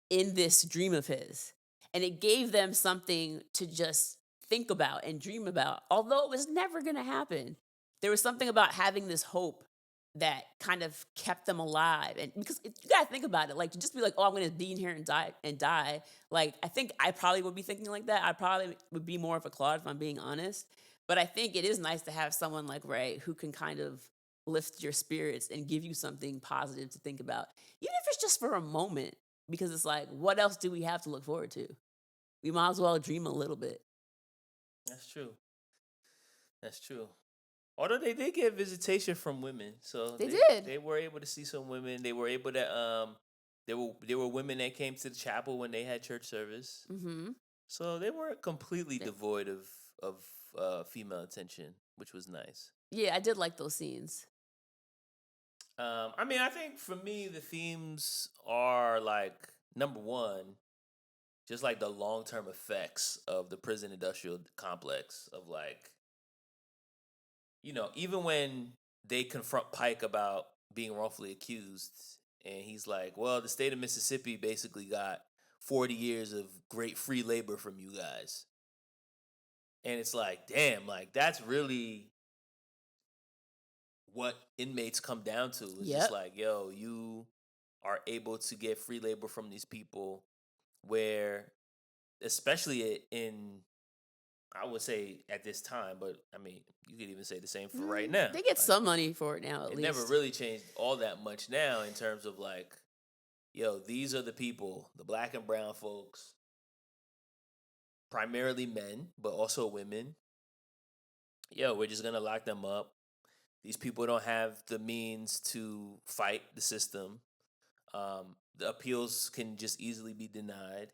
in this dream of his. And it gave them something to just think about and dream about. Although it was never going to happen, there was something about having this hope that kind of kept them alive. And because you got to think about it, like to just be like, oh, I'm going to be in here and die. Like, I think I probably would be thinking like that. I probably would be more of a Claude if I'm being honest. But I think it is nice to have someone like Ray who can kind of lift your spirits and give you something positive to think about, even if it's just for a moment. Because it's like, what else do we have to look forward to? We might as well dream a little bit. That's true. That's true. Although they did get visitation from women, so they were able to see some women. They were able to there were women that came to the chapel when they had church service. Mm-hmm. So they weren't completely devoid of female attention, which was nice. Yeah, I did like those scenes. I mean, I think for me, the themes are like, number one, just like the long-term effects of the prison industrial complex of like, you know, even when they confront Pike about being wrongfully accused, and he's like, well, the state of Mississippi basically got 40 years of great free labor from you guys. And it's like, damn, like that's really what inmates come down to. It's just like, yo, you are able to get free labor from these people where, especially in, I would say at this time, but I mean, you could even say the same for right now. They get some money for it now, at least. It never really changed all that much now in terms of like, yo, these are the people, the black and brown folks, primarily men, but also women. Yo, we're just going to lock them up. These people don't have the means to fight the system. The appeals can just easily be denied.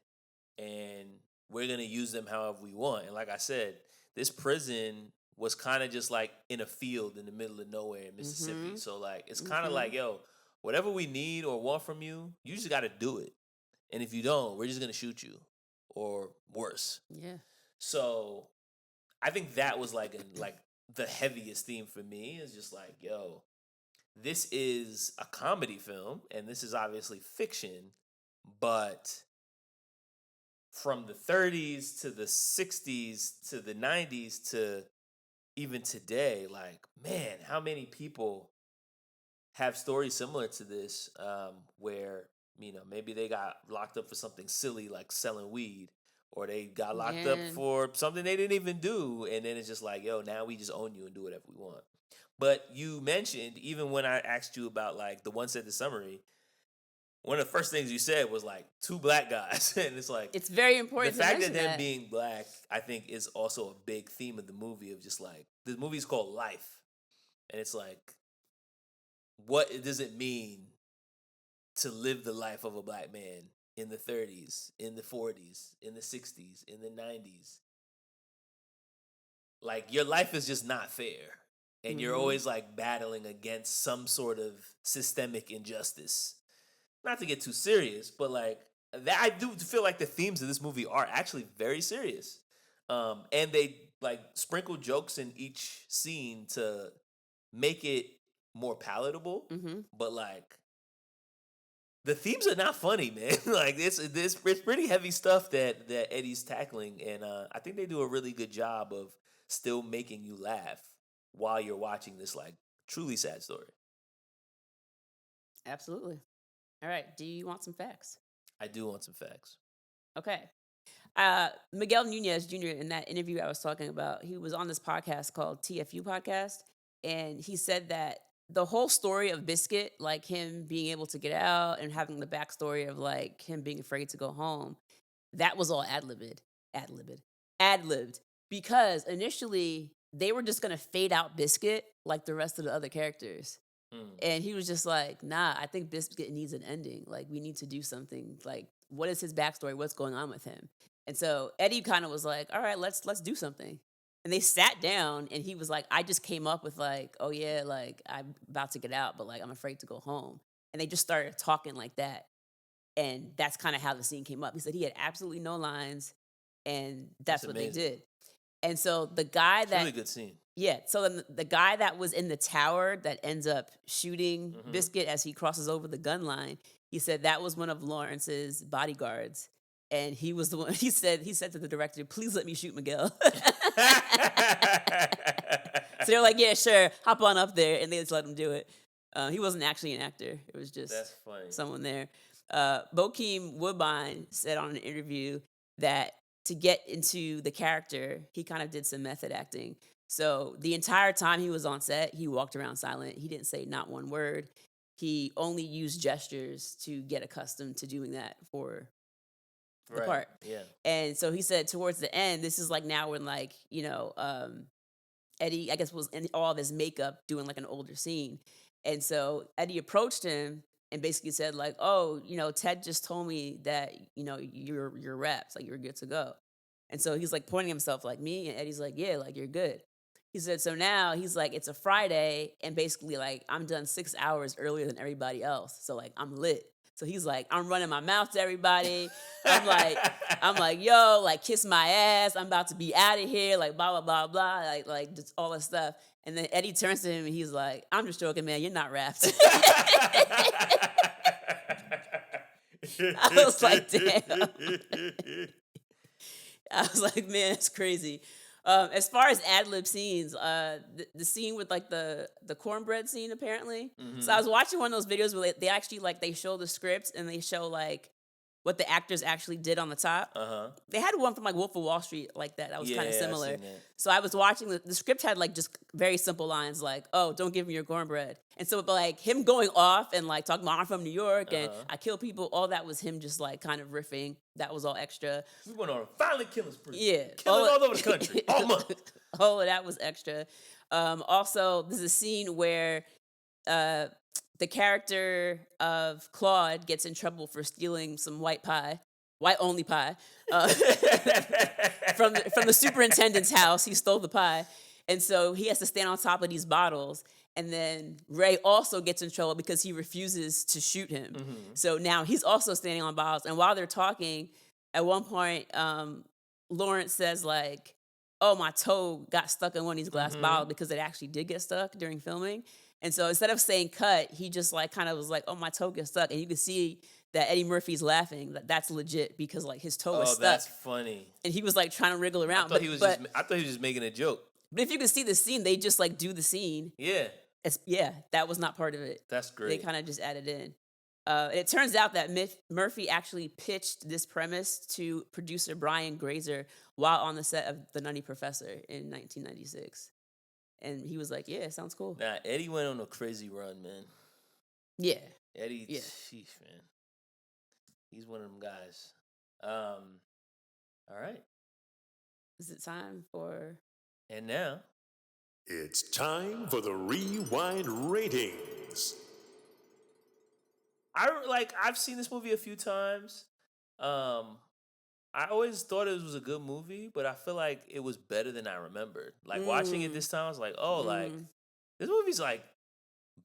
And we're going to use them however we want. And like I said, this prison was kind of just like in a field in the middle of nowhere in Mississippi. Mm-hmm. So like, it's kind of like, yo, whatever we need or want from you, you just got to do it. And if you don't, we're just going to shoot you or worse. Yeah. So I think that was like the heaviest theme for me is just like, yo, this is a comedy film and this is obviously fiction, but from the 30s to the 60s to the 90s to even today, like, man, how many people have stories similar to this where, you know, maybe they got locked up for something silly like selling weed, or they got locked up for something they didn't even do, and then it's just like, yo, now we just own you and do whatever we want. But you mentioned, even when I asked you about like the one sentence summary, one of the first things you said was like two black guys. And it's like, it's very important. The fact that them being black, I think, is also a big theme of the movie, of just like, the movie's called Life. And it's like, what does it mean to live the life of a black man in the 30s, in the 40s, in the 60s, in the 90s? Like, your life is just not fair. And you're always like battling against some sort of systemic injustice. Not to get too serious, but like that, I do feel like the themes of this movie are actually very serious. And they like sprinkle jokes in each scene to make it more palatable. Mm-hmm. But like, the themes are not funny, man. Like it's pretty heavy stuff that Eddie's tackling, and I think they do a really good job of still making you laugh while you're watching this like truly sad story. Absolutely. All right. Do you want some facts? I do want some facts. Okay. Miguel Nunez Jr., in that interview I was talking about, he was on this podcast called TFU Podcast, and he said that the whole story of Biscuit, like him being able to get out and having the backstory of like him being afraid to go home, that was all ad-libbed, because initially they were just going to fade out Biscuit like the rest of the other characters. And he was just like, nah, I think Biscuit needs an ending. Like, we need to do something. Like, what is his backstory? What's going on with him? And so Eddie kind of was like, all right, let's do something. And they sat down, and he was like, I just came up with like, oh yeah, like I'm about to get out, but like I'm afraid to go home. And they just started talking like that. And that's kind of how the scene came up. He said he had absolutely no lines, and that's what amazing. they did. And so the guy It's a really good scene. yeah, so then the guy that was in the tower that ends up shooting Biscuit as he crosses over the gun line, he said that was one of Lawrence's bodyguards. And he was the one, he said to the director, please let me shoot Miguel. So they're like, yeah, sure, hop on up there. And they just let him do it. He wasn't actually an actor. It was just That's funny. someone there. Bokeem Woodbine said on an interview that to get into the character, he kind of did some method acting. So the entire time he was on set, he walked around silent. He didn't say not one word. He only used gestures to get accustomed to doing that for the part. Yeah. And so he said towards the end, this is like now when like, Eddie, I guess, was in all of his makeup doing like an older scene. And so Eddie approached him and basically said like, oh, Ted just told me that, you're wrapped, like you're good to go. And so he's like pointing himself like me, and Eddie's like, yeah, like you're good. He said, so now he's like, it's a Friday, and basically like I'm done 6 hours earlier than everybody else. So like I'm lit. So he's like, I'm running my mouth to everybody. I'm like, yo, like kiss my ass. I'm about to be out of here. Like blah blah blah blah. Like just all this stuff. And then Eddie turns to him and he's like, I'm just joking, man. You're not wrapped. I was like, damn. I was like, man, that's crazy. As far as ad-lib scenes, the scene with like the cornbread scene apparently. So I was watching one of those videos where they actually like they show the script and they show like what the actors actually did on the top. They had one from like Wolf of Wall Street like that. That was kind of similar. So I was watching the script had like just very simple lines like, "Oh, don't give me your cornbread." And so like him going off and like talking about I'm from New York and I kill people, all that was him just like kind of riffing. That was all extra. We went on a violent killing spree. Yeah, killing all over the country all month. All of that was extra. Also, there's a scene where the character of Claude gets in trouble for stealing some white only pie, from the superintendent's house. He stole the pie, and so he has to stand on top of these bottles. And then Ray also gets in trouble because he refuses to shoot him. So now he's also standing on bottles. And while they're talking, at one point, Lawrence says like, "Oh, my toe got stuck in one of these glass bottles," because it actually did get stuck during filming. And so instead of saying cut, he just like kind of was like, "Oh, my toe gets stuck." And you can see that Eddie Murphy's laughing. That's legit because like his toe was stuck. Oh, that's funny. And he was like trying to wriggle around. I thought he was just making a joke. But if you could see the scene, they just like do the scene. Yeah. That was not part of it. That's great. They kind of just added in. And it turns out that Murphy actually pitched this premise to producer Brian Grazer while on the set of The Nutty Professor in 1996. And he was like, yeah, it sounds cool. Nah, Eddie went on a crazy run, man. Yeah. Eddie, sheesh, man. He's one of them guys. All right. Is it time for... And now... It's time for the Rewind Ratings. I've seen this movie a few times. I always thought it was a good movie, but I feel like it was better than I remembered. Like watching it this time, I was like, oh, like this movie's like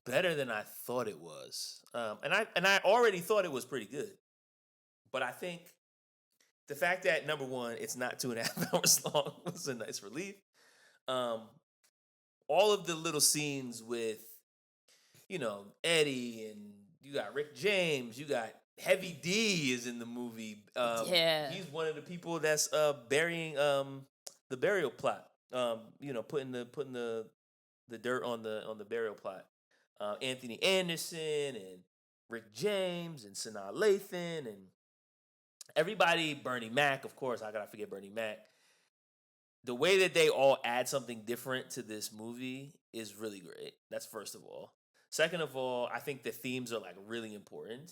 better than I thought it was. And I already thought it was pretty good. But I think the fact that number one, it's not 2.5 hours long was a nice relief. All of the little scenes with, Eddie, and you got Rick James, you got Heavy D is in the movie. He's one of the people that's burying the burial plot. Putting the dirt on the burial plot. Anthony Anderson and Rick James and Sanaa Lathan and everybody. Bernie Mac, of course. I gotta forget Bernie Mac. The way that they all add something different to this movie is really great. That's first of all. Second of all, I think the themes are like really important.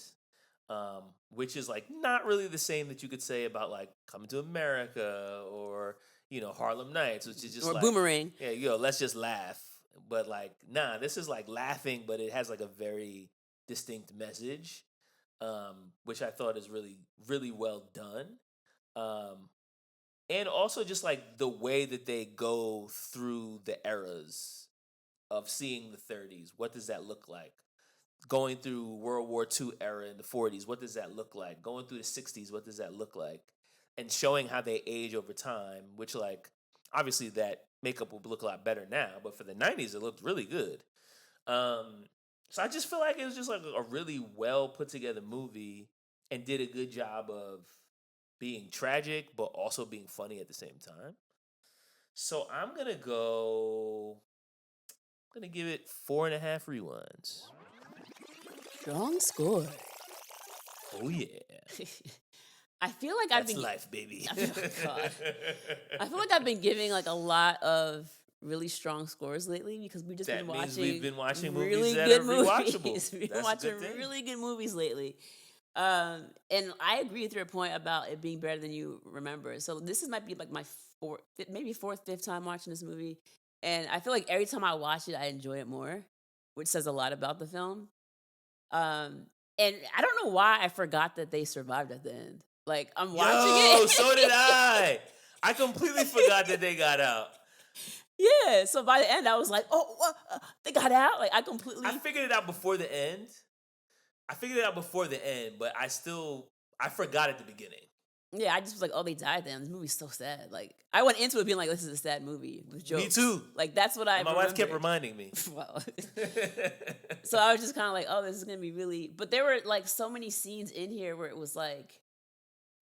Which is like not really the same that you could say about like Coming to America or Harlem Nights, which is just or like Boomerang. Yeah, let's just laugh. But like, nah, this is like laughing, but it has like a very distinct message. which I thought is really, really well done. And also just like the way that they go through the eras of seeing the 30s. What does that look like? Going through World War II era in the 40s, what does that look like? Going through the 60s, what does that look like? And showing how they age over time, which like obviously that makeup will look a lot better now, but for the 90s it looked really good. So I just feel like it was just like a really well put together movie and did a good job of being tragic but also being funny at the same time. So I'm gonna give it 4.5 rewinds. Strong score. Oh yeah. I feel like That's life, baby. Oh, God. I feel like I've been giving like a lot of really strong scores lately because we've just That been means watching we've been watching movies really that good are movies. rewatchable. We've been That's a watching good thing. really good movies lately. And I agree with your point about it being better than you remember. So might be like my fourth, fifth time watching this movie, and I feel like every time I watch it, I enjoy it more, which says a lot about the film. And I don't know why I forgot that they survived at the end. Like I'm watching it. So did I. I completely forgot that they got out. Yeah. So by the end, I was like, "Oh, what? They got out!" Like I completely. I figured it out before the end. But I forgot at the beginning. Yeah, I just was like, "Oh, they died." Then this movie's so sad. Like I went into it being like, "This is a sad movie with jokes." Me too. Like that's what I. And my wife kept reminding me. Well, so I was just kind of like, "Oh, this is gonna be really." But there were like so many scenes in here where it was like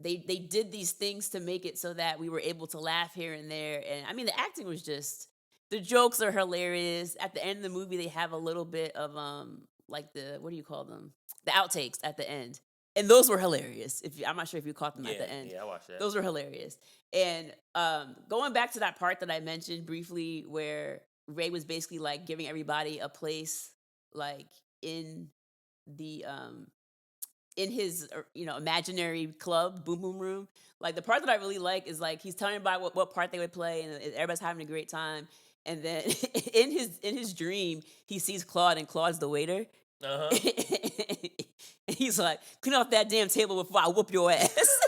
they did these things to make it so that we were able to laugh here and there. And I mean, the acting was just the jokes are hilarious. At the end of the movie, they have a little bit of like the what do you call them? The outtakes at the end. And those were hilarious. I'm not sure if you caught them at the end. Yeah, I watched that. Those were hilarious. And going back to that part that I mentioned briefly, where Ray was basically like giving everybody a place, like in the in his imaginary club, Boom Boom Room. Like the part that I really like is like he's telling everybody what part they would play, and everybody's having a great time. And then in his dream, he sees Claude, and Claude's the waiter. And he's like, "Clean off that damn table before I whoop your ass."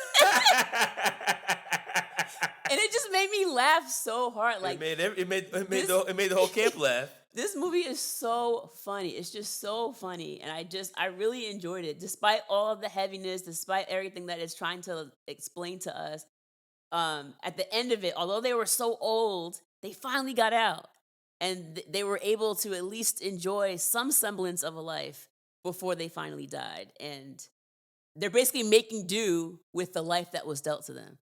And it just made me laugh so hard. Like it made the whole camp laugh. This movie is so funny. It's just so funny, and I really enjoyed it, despite all of the heaviness, despite everything that it's trying to explain to us. At the end of it, although they were so old, they finally got out, and they were able to at least enjoy some semblance of a life before they finally died. And they're basically making do with the life that was dealt to them.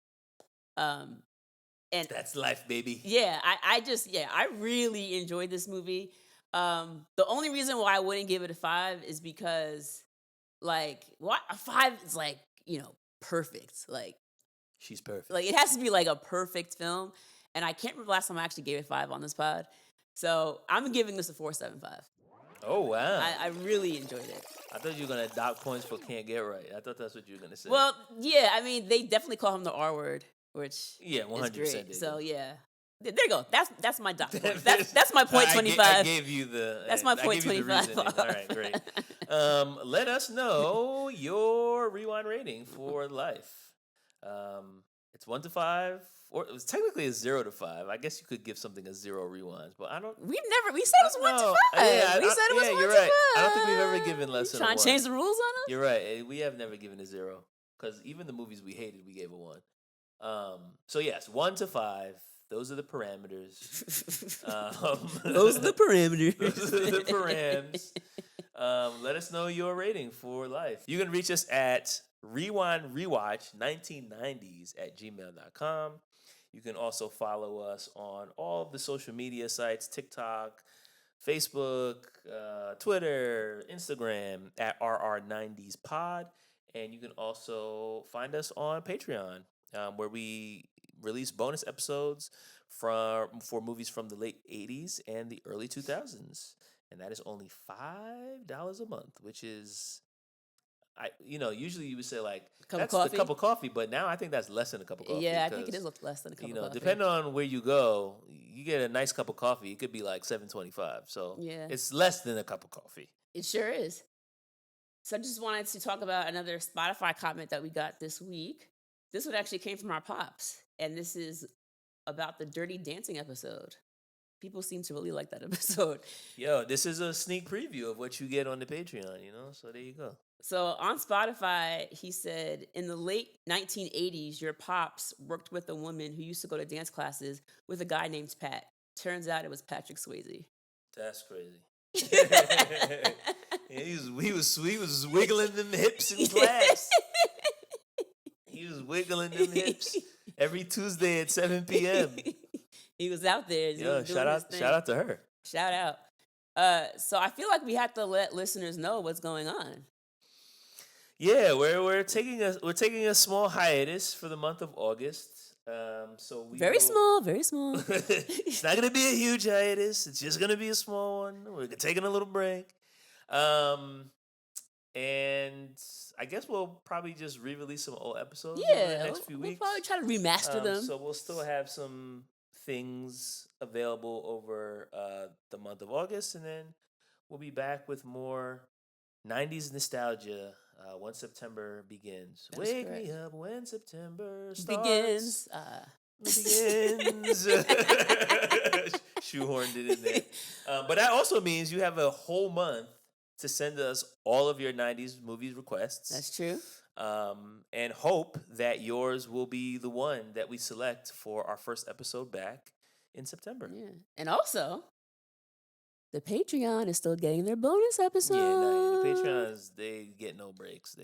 And that's life, baby. Yeah, I really enjoyed this movie. The only reason why I wouldn't give it a 5 is because, like, a 5 is like, perfect. Like, she's perfect. Like, it has to be like a perfect film. And I can't remember the last time I actually gave it 5 on this pod. So I'm giving this a 4.75. Oh, wow. I really enjoyed it. I thought you were going to dock points for can't get right. I thought that's what you were going to say. Well, yeah, I mean, they definitely call him the R word, which 100%. is great. So, yeah. There you go. That's my dock point. That's my point 25. I gave you the... That's my point 25. All right, great. Let us know your rewind rating for life. It's 1 to 5, or it was technically a 0 to 5. I guess you could give something a 0 rewinds, but I don't. We said it was 1 to 5. Yeah, we said it was 1 you're to right. 5. I don't think we've ever given less than a 1. Trying to change the rules on us? You're right. We have never given a 0 because even the movies we hated, we gave a 1. So yes, 1 to 5. Those are the parameters. Those are the parameters. Those are the params. Let us know your rating for life. You can reach us at rewindrewatch1990s@gmail.com. You can also follow us on all of the social media sites, TikTok, Facebook, Twitter, Instagram at RR90spod. And you can also find us on Patreon, where we release bonus episodes for movies from the late 80s and the early 2000s. And that is only $5 a month, which is... usually you would say like that's the cup of coffee, but now I think that's less than a cup of coffee. Yeah, I think it is less than a cup of coffee. Depending on where you go, you get a nice cup of coffee. It could be like $7.25. So yeah, it's less than a cup of coffee. It sure is. So I just wanted to talk about another Spotify comment that we got this week. This one actually came from our pops, and this is about the Dirty Dancing episode. People seem to really like that episode. Yo, this is a sneak preview of what you get on the Patreon, you know? So there you go. So on Spotify, he said, in the late 1980s, your pops worked with a woman who used to go to dance classes with a guy named Pat. Turns out it was Patrick Swayze. That's crazy. Yeah, he was wiggling them hips in class. He was wiggling them hips every Tuesday at 7 p.m. He was out there. Yeah, shout out to her. Shout out. So I feel like we have to let listeners know what's going on. Yeah, we're taking a small hiatus for the month of August. So very small. It's not gonna be a huge hiatus. It's just gonna be a small one. We're taking a little break. And I guess we'll probably just re-release some old episodes over the next few weeks. We'll probably try to remaster them. So we'll still have some things available over the month of August, and then we'll be back with more 90s nostalgia once September begins. That's Wake correct. me up when September Begins. begins. Shoehorned it in there. But that also means you have a whole month to send us all of your 90s movies requests. That's true. And hope that yours will be the one that we select for our first episode back in September. Yeah. And also, the Patreon is still getting their bonus episode. Yeah, no, the Patreons, they get no breaks.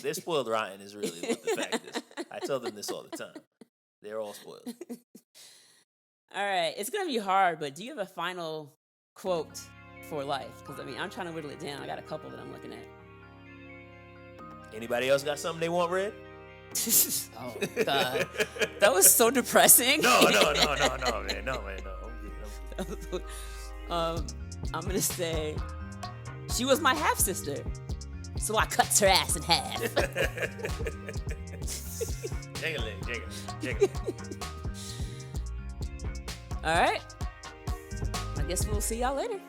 They're spoiled rotten is really what the fact is. I tell them this all the time. They're all spoiled. All right. It's going to be hard, but do you have a final quote for life? Because, I mean, I'm trying to whittle it down. I got a couple that I'm looking at. Anybody else got something they want read? Oh, God. That was so depressing. No, man. No. I'm going to say, she was my half-sister, so I cut her ass in half. Jiggle. All right. I guess we'll see y'all later.